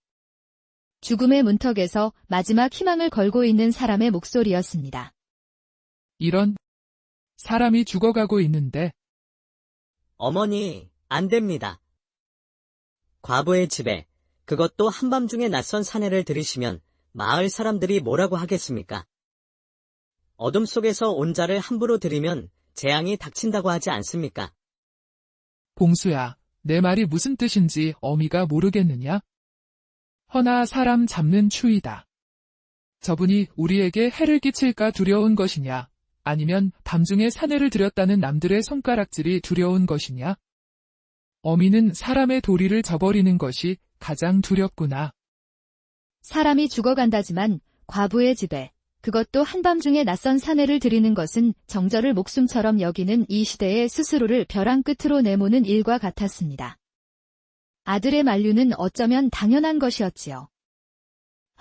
죽음의 문턱에서 마지막 희망을 걸고 있는 사람의 목소리였습니다. 이런 사람이 죽어가고 있는데. 어머니, 안 됩니다. 과부의 집에, 그것도 한밤중에 낯선 사내를 들이시면 마을 사람들이 뭐라고 하겠습니까? 어둠 속에서 온 자를 함부로 들이면 재앙이 닥친다고 하지 않습니까? 봉수야, 내 말이 무슨 뜻인지 어미가 모르겠느냐? 허나 사람 잡는 추위다. 저분이 우리에게 해를 끼칠까 두려운 것이냐? 아니면 밤중에 사내를 들였다는 남들의 손가락질이 두려운 것이냐? 어미는 사람의 도리를 저버리는 것이 가장 두렵구나. 사람이 죽어간다지만 과부의 집에, 그것도 한밤중에 낯선 사내를 들이는 것은 정절을 목숨처럼 여기는 이 시대의 스스로를 벼랑 끝으로 내모는 일과 같았습니다. 아들의 만류는 어쩌면 당연한 것이었지요.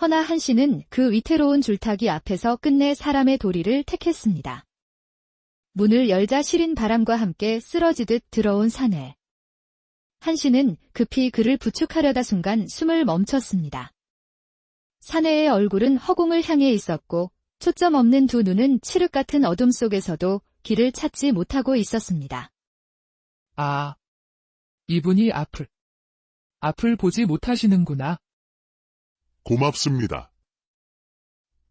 허나 한 씨는 그 위태로운 줄타기 앞에서 끝내 사람의 도리를 택했습니다. 문을 열자 시린 바람과 함께 쓰러지듯 들어온 사내. 한씨는 급히 그를 부축하려다 순간 숨을 멈췄습니다. 사내의 얼굴은 허공을 향해 있었고 초점 없는 두 눈은 칠흑 같은 어둠 속에서도 길을 찾지 못하고 있었습니다. 아, 이분이 앞을 보지 못하시는구나. 고맙습니다.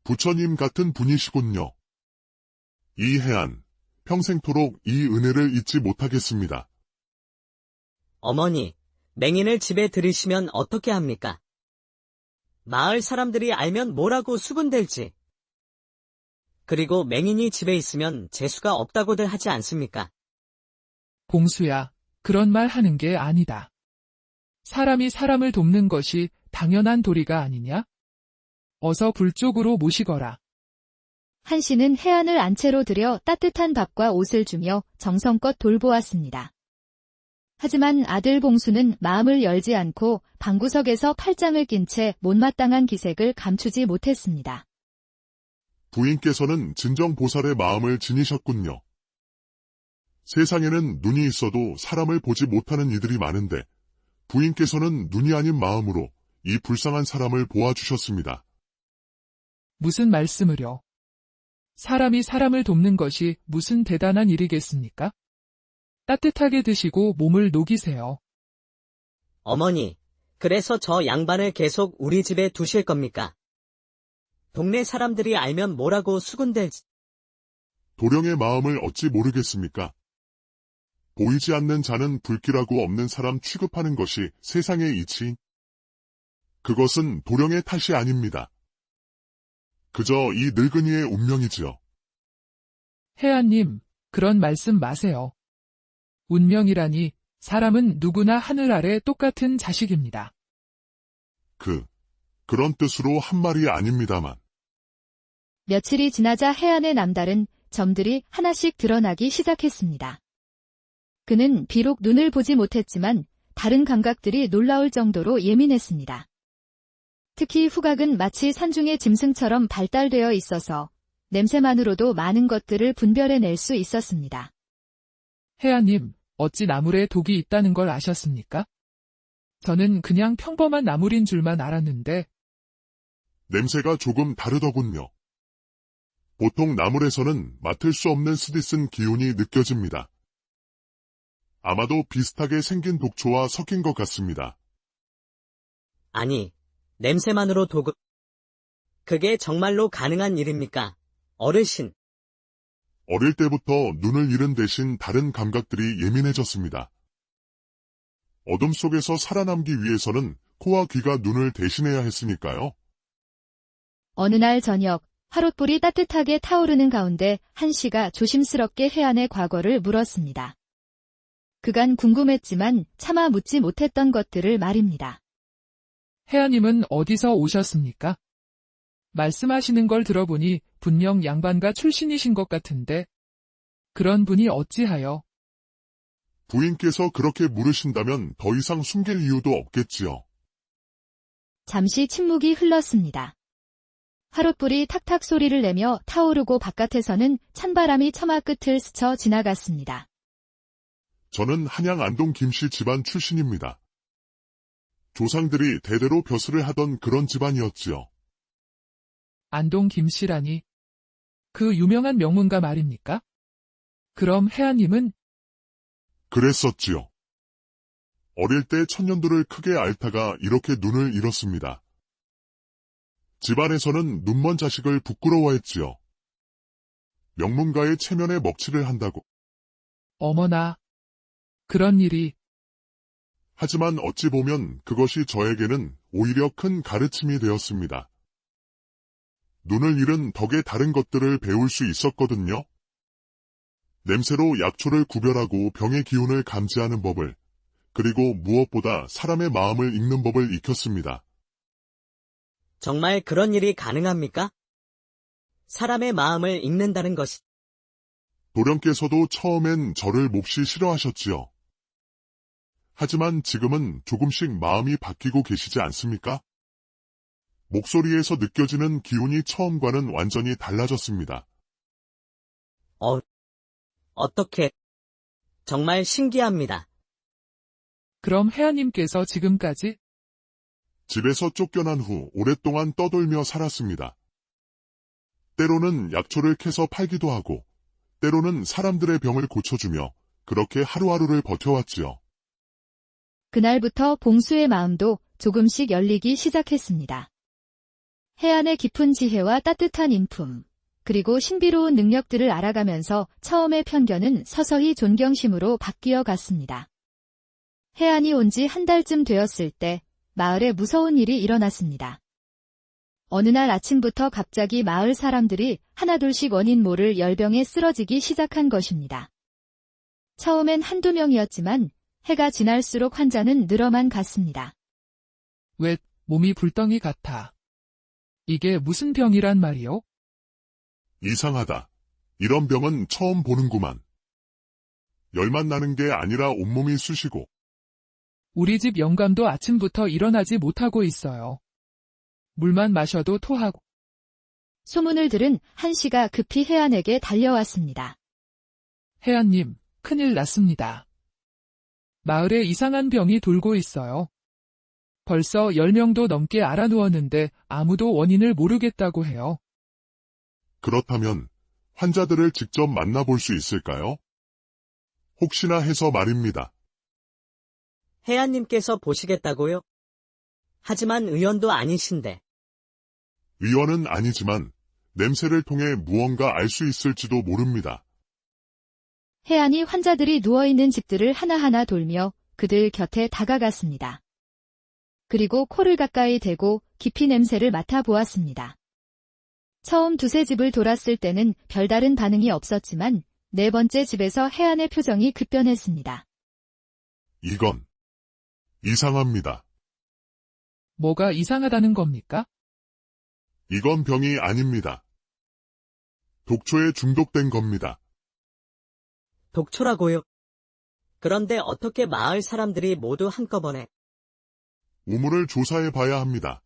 부처님 같은 분이시군요. 이해안, 평생토록 이 은혜를 잊지 못하겠습니다. 어머니, 맹인을 집에 들이시면 어떻게 합니까? 마을 사람들이 알면 뭐라고 수군댈지. 그리고 맹인이 집에 있으면 재수가 없다고들 하지 않습니까? 봉수야, 그런 말 하는 게 아니다. 사람이 사람을 돕는 것이 당연한 도리가 아니냐? 어서 불 쪽으로 모시거라. 한씨는 해안을 안채로 들여 따뜻한 밥과 옷을 주며 정성껏 돌보았습니다. 하지만 아들 봉수는 마음을 열지 않고 방구석에서 팔짱을 낀 채 못마땅한 기색을 감추지 못했습니다. 부인께서는 진정보살의 마음을 지니셨군요. 세상에는 눈이 있어도 사람을 보지 못하는 이들이 많은데 부인께서는 눈이 아닌 마음으로 이 불쌍한 사람을 보아주셨습니다. 무슨 말씀을요? 사람이 사람을 돕는 것이 무슨 대단한 일이겠습니까? 따뜻하게 드시고 몸을 녹이세요. 어머니, 그래서 저 양반을 계속 우리 집에 두실 겁니까? 동네 사람들이 알면 뭐라고 수군댈지. 도령의 마음을 어찌 모르겠습니까? 보이지 않는 자는 불길하고 없는 사람 취급하는 것이 세상의 이치. 그것은 도령의 탓이 아닙니다. 그저 이 늙은이의 운명이지요. 혜안님, 그런 말씀 마세요. 운명이라니 사람은 누구나 하늘 아래 똑같은 자식입니다. 그런 뜻으로 한 말이 아닙니다만. 며칠이 지나자 해안의 남다른 점들이 하나씩 드러나기 시작했습니다. 그는 비록 눈을 보지 못했지만 다른 감각들이 놀라울 정도로 예민했습니다. 특히 후각은 마치 산중의 짐승처럼 발달되어 있어서 냄새만으로도 많은 것들을 분별해낼 수 있었습니다. 혜안님, 어찌 나물에 독이 있다는 걸 아셨습니까? 저는 그냥 평범한 나물인 줄만 알았는데. 냄새가 조금 다르더군요. 보통 나물에서는 맡을 수 없는 쓰디쓴 기운이 느껴집니다. 아마도 비슷하게 생긴 독초와 섞인 것 같습니다. 아니, 냄새만으로 그게 정말로 가능한 일입니까? 어르신. 어릴 때부터 눈을 잃은 대신 다른 감각들이 예민해졌습니다. 어둠 속에서 살아남기 위해서는 코와 귀가 눈을 대신해야 했으니까요. 어느 날 저녁, 화롯불이 따뜻하게 타오르는 가운데 한씨가 조심스럽게 해안의 과거를 물었습니다. 그간 궁금했지만 차마 묻지 못했던 것들을 말입니다. 혜안님은 어디서 오셨습니까? 말씀하시는 걸 들어보니 분명 양반가 출신이신 것 같은데 그런 분이 어찌하여? 부인께서 그렇게 물으신다면 더 이상 숨길 이유도 없겠지요. 잠시 침묵이 흘렀습니다. 화롯불이 탁탁 소리를 내며 타오르고 바깥에서는 찬바람이 처마 끝을 스쳐 지나갔습니다. 저는 한양 안동 김씨 집안 출신입니다. 조상들이 대대로 벼슬을 하던 그런 집안이었지요. 안동 김씨라니. 그 유명한 명문가 말입니까? 그럼 혜안님은? 그랬었지요. 어릴 때 천년도를 크게 앓다가 이렇게 눈을 잃었습니다. 집안에서는 눈먼 자식을 부끄러워했지요. 명문가의 체면에 먹칠을 한다고. 어머나. 그런 일이. 하지만 어찌 보면 그것이 저에게는 오히려 큰 가르침이 되었습니다. 눈을 잃은 덕에 다른 것들을 배울 수 있었거든요. 냄새로 약초를 구별하고 병의 기운을 감지하는 법을, 그리고 무엇보다 사람의 마음을 읽는 법을 익혔습니다. 정말 그런 일이 가능합니까? 사람의 마음을 읽는다는 것이. 도령께서도 처음엔 저를 몹시 싫어하셨지요. 하지만 지금은 조금씩 마음이 바뀌고 계시지 않습니까? 목소리에서 느껴지는 기운이 처음과는 완전히 달라졌습니다. 어떻게. 정말 신기합니다. 그럼 혜아님께서 지금까지 집에서 쫓겨난 후 오랫동안 떠돌며 살았습니다. 때로는 약초를 캐서 팔기도 하고, 때로는 사람들의 병을 고쳐주며 그렇게 하루하루를 버텨왔지요. 그날부터 봉수의 마음도 조금씩 열리기 시작했습니다. 해안의 깊은 지혜와 따뜻한 인품, 그리고 신비로운 능력들을 알아가면서 처음의 편견은 서서히 존경심으로 바뀌어 갔습니다. 해안이 온 지 한 달쯤 되었을 때 마을에 무서운 일이 일어났습니다. 어느 날 아침부터 갑자기 마을 사람들이 하나둘씩 원인 모를 열병에 쓰러지기 시작한 것입니다. 처음엔 한두 명이었지만 해가 지날수록 환자는 늘어만 갔습니다. 왜 몸이 불덩이 같아? 이게 무슨 병이란 말이요? 이상하다. 이런 병은 처음 보는구만. 열만 나는 게 아니라 온몸이 쑤시고, 우리 집 영감도 아침부터 일어나지 못하고 있어요. 물만 마셔도 토하고. 소문을 들은 한씨가 급히 해안에게 달려왔습니다. 혜아님, 큰일 났습니다. 마을에 이상한 병이 돌고 있어요. 벌써 10명도 넘게 알아누웠는데 아무도 원인을 모르겠다고 해요. 그렇다면 환자들을 직접 만나볼 수 있을까요? 혹시나 해서 말입니다. 혜안님께서 보시겠다고요? 하지만 의원도 아니신데. 의원은 아니지만 냄새를 통해 무언가 알 수 있을지도 모릅니다. 해안이 환자들이 누워있는 집들을 하나하나 돌며 그들 곁에 다가갔습니다. 그리고 코를 가까이 대고 깊이 냄새를 맡아보았습니다. 처음 두세 집을 돌았을 때는 별다른 반응이 없었지만 네 번째 집에서 해안의 표정이 급변했습니다. 이건 이상합니다. 뭐가 이상하다는 겁니까? 이건 병이 아닙니다. 독초에 중독된 겁니다. 독초라고요? 그런데 어떻게 마을 사람들이 모두 한꺼번에 우물을 조사해 봐야 합니다.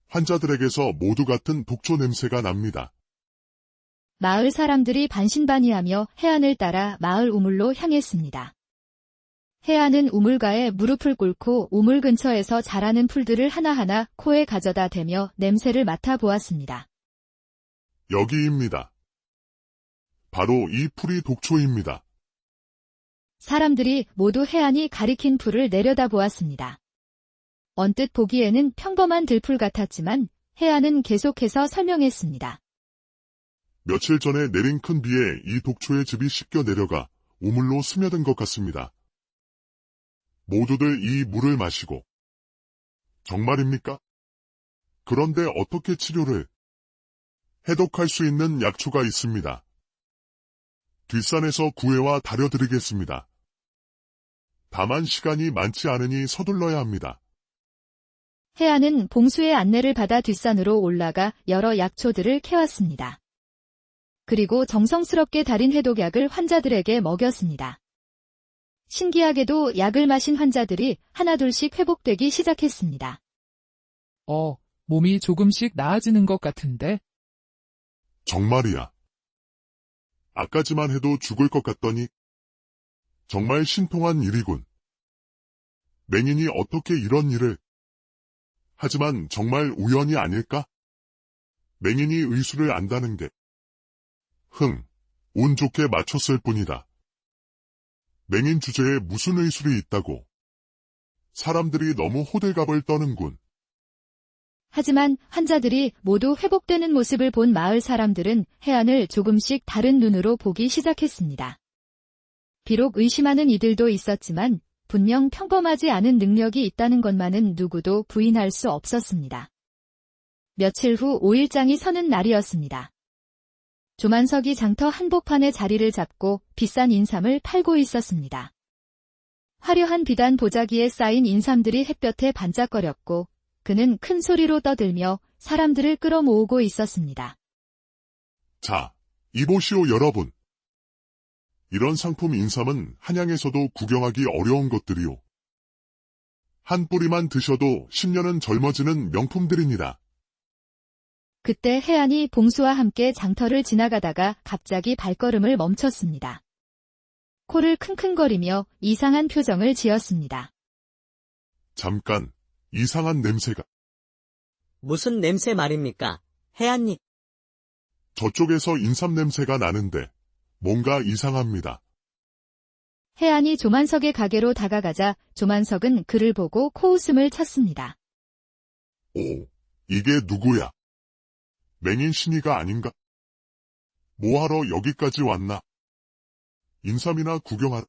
환자들에게서 모두 같은 독초 냄새가 납니다. 마을 사람들이 반신반의하며 해안을 따라 마을 우물로 향했습니다. 해안은 우물가에 무릎을 꿇고 우물 근처에서 자라는 풀들을 하나하나 코에 가져다 대며 냄새를 맡아보았습니다. 여기입니다. 바로 이 풀이 독초입니다. 사람들이 모두 해안이 가리킨 풀을 내려다보았습니다. 언뜻 보기에는 평범한 들풀 같았지만 해안은 계속해서 설명했습니다. 며칠 전에 내린 큰 비에 이 독초의 즙이 씻겨 내려가 우물로 스며든 것 같습니다. 모두들 이 물을 마시고. 정말입니까? 그런데 어떻게 치료를? 해독할 수 있는 약초가 있습니다. 뒷산에서 구해와 다려드리겠습니다. 다만 시간이 많지 않으니 서둘러야 합니다. 해안은 봉수의 안내를 받아 뒷산으로 올라가 여러 약초들을 캐왔습니다. 그리고 정성스럽게 달인 해독약을 환자들에게 먹였습니다. 신기하게도 약을 마신 환자들이 하나둘씩 회복되기 시작했습니다. 몸이 조금씩 나아지는 것 같은데? 정말이야. 아까지만 해도 죽을 것 같더니 정말 신통한 일이군. 맹인이 어떻게 이런 일을... 하지만 정말 우연이 아닐까? 맹인이 의술을 안다는 게 운 좋게 맞췄을 뿐이다. 맹인 주제에 무슨 의술이 있다고. 사람들이 너무 호들갑을 떠는군. 하지만 환자들이 모두 회복되는 모습을 본 마을 사람들은 해안을 조금씩 다른 눈으로 보기 시작했습니다. 비록 의심하는 이들도 있었지만 분명 평범하지 않은 능력이 있다는 것만은 누구도 부인할 수 없었습니다. 며칠 후 5일장이 서는 날이었습니다. 조만석이 장터 한복판에 자리를 잡고 비싼 인삼을 팔고 있었습니다. 화려한 비단 보자기에 쌓인 인삼들이 햇볕에 반짝거렸고 그는 큰 소리로 떠들며 사람들을 끌어모으고 있었습니다. 자, 이보시오 여러분. 이런 상품 인삼은 한양에서도 구경하기 어려운 것들이오. 한 뿌리만 드셔도 10년은 젊어지는 명품들입니다. 그때 해안이 봉수와 함께 장터를 지나가다가 갑자기 발걸음을 멈췄습니다. 코를 킁킁거리며 이상한 표정을 지었습니다. 잠깐, 이상한 냄새가. 무슨 냄새 말입니까? 혜안님. 저쪽에서 인삼 냄새가 나는데 뭔가 이상합니다. 혜안이 조만석의 가게로 다가가자 조만석은 그를 보고 코웃음을 쳤습니다. 오, 이게 누구야? 맹인 신이가 아닌가? 뭐하러 여기까지 왔나? 인삼이나 구경하러.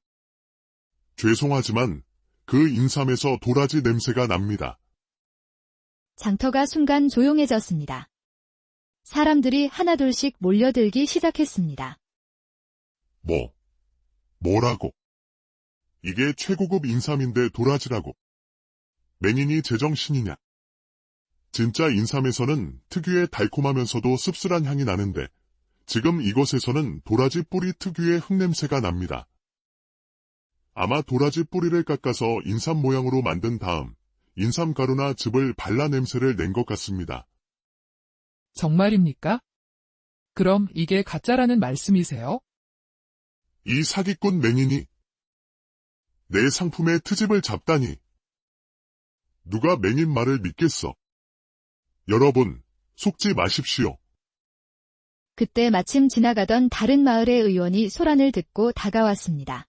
죄송하지만 그 인삼에서 도라지 냄새가 납니다. 장터가 순간 조용해졌습니다. 사람들이 하나둘씩 몰려들기 시작했습니다. 뭐라고? 이게 최고급 인삼인데 도라지라고. 맹인이 제정신이냐? 진짜 인삼에서는 특유의 달콤하면서도 씁쓸한 향이 나는데 지금 이것에서는 도라지 뿌리 특유의 흙냄새가 납니다. 아마 도라지 뿌리를 깎아서 인삼 모양으로 만든 다음 인삼 가루나 즙을 발라 냄새를 낸 것 같습니다. 정말입니까? 그럼 이게 가짜라는 말씀이세요? 이 사기꾼 맹인이 내 상품에 트집을 잡다니. 누가 맹인 말을 믿겠어? 여러분, 속지 마십시오. 그때 마침 지나가던 다른 마을의 의원이 소란을 듣고 다가왔습니다.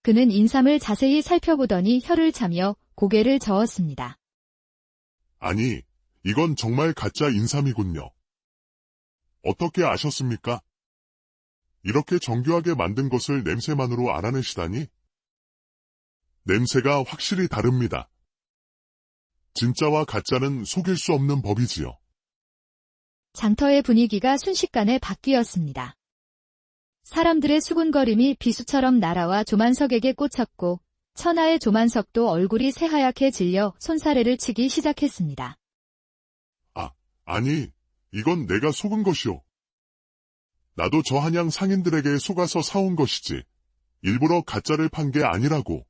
그는 인삼을 자세히 살펴보더니 혀를 차며 고개를 저었습니다. 아니, 이건 정말 가짜 인삼이군요. 어떻게 아셨습니까? 이렇게 정교하게 만든 것을 냄새만으로 알아내시다니? 냄새가 확실히 다릅니다. 진짜와 가짜는 속일 수 없는 법이지요. 장터의 분위기가 순식간에 바뀌었습니다. 사람들의 수군거림이 비수처럼 날아와 조만석에게 꽂혔고 천하의 조만석도 얼굴이 새하얗게 질려 손사래를 치기 시작했습니다. 아니, 이건 내가 속은 것이오. 나도 저 한양 상인들에게 속아서 사온 것이지. 일부러 가짜를 판 게 아니라고.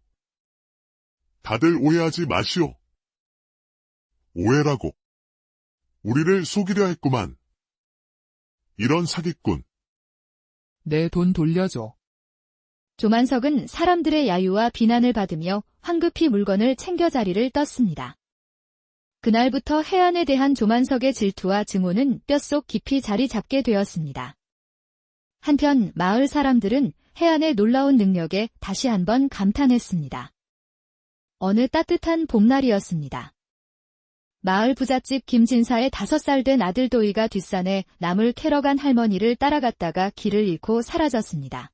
다들 오해하지 마시오. 오해라고. 우리를 속이려 했구만. 이런 사기꾼. 내 돈 돌려줘. 조만석은 사람들의 야유와 비난을 받으며 황급히 물건을 챙겨 자리를 떴습니다. 그날부터 혜안에 대한 조만석의 질투와 증오는 뼛속 깊이 자리 잡게 되었습니다. 한편 마을 사람들은 혜안의 놀라운 능력에 다시 한번 감탄했습니다. 어느 따뜻한 봄날이었습니다. 마을 부잣집 김진사의 5살 된 아들 도희가 뒷산에 나물 캐러 간 할머니를 따라갔다가 길을 잃고 사라졌습니다.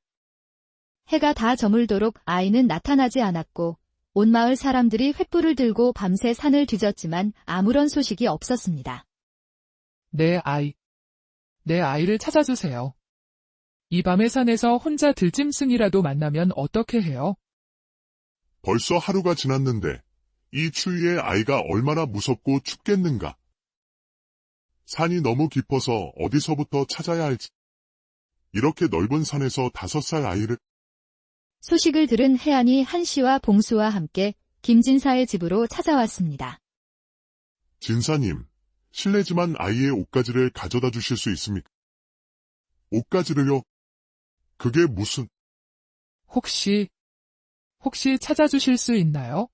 해가 다 저물도록 아이는 나타나지 않았고 온 마을 사람들이 횃불을 들고 밤새 산을 뒤졌지만 아무런 소식이 없었습니다. 내 아이를 찾아주세요. 이 밤의 산에서 혼자 들짐승이라도 만나면 어떻게 해요? 벌써 하루가 지났는데 이 추위에 아이가 얼마나 무섭고 춥겠는가. 산이 너무 깊어서 어디서부터 찾아야 할지. 이렇게 넓은 산에서 5살 아이를. 소식을 들은 혜안이 한씨와 봉수와 함께 김진사의 집으로 찾아왔습니다. 진사님, 실례지만 아이의 옷가지를 가져다 주실 수 있습니까? 옷가지를요? 그게 무슨... 혹시 찾아주실 수 있나요?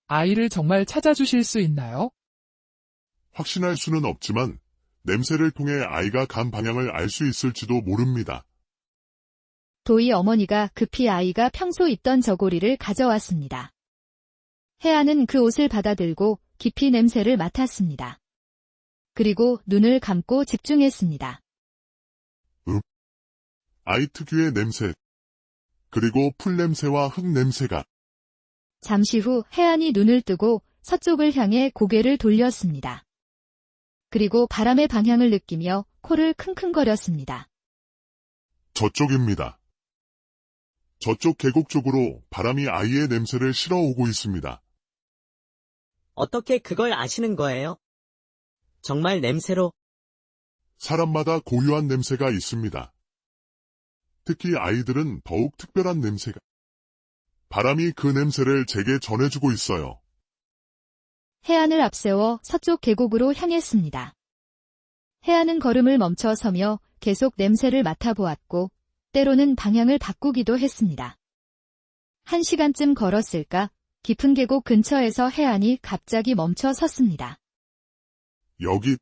아이를 정말 찾아주실 수 있나요? 확신할 수는 없지만 냄새를 통해 아이가 간 방향을 알 수 있을지도 모릅니다. 도희 어머니가 급히 아이가 평소 입던 저고리를 가져왔습니다. 혜안은 그 옷을 받아들고 깊이 냄새를 맡았습니다. 그리고 눈을 감고 집중했습니다. 아이 특유의 냄새, 그리고 풀 냄새와 흙 냄새가. 잠시 후 혜안이 눈을 뜨고 서쪽을 향해 고개를 돌렸습니다. 그리고 바람의 방향을 느끼며 코를 킁킁거렸습니다. 저쪽입니다. 저쪽 계곡 쪽으로 바람이 아이의 냄새를 실어오고 있습니다. 어떻게 그걸 아시는 거예요? 정말 냄새로? 사람마다 고유한 냄새가 있습니다. 특히 아이들은 더욱 특별한 냄새가. 바람이 그 냄새를 제게 전해주고 있어요. 혜안을 앞세워 서쪽 계곡으로 향했습니다. 혜안은 걸음을 멈춰 서며 계속 냄새를 맡아보았고 때로는 방향을 바꾸기도 했습니다. 1시간쯤 걸었을까? 깊은 계곡 근처에서 해안이 갑자기 멈춰 섰습니다. 여기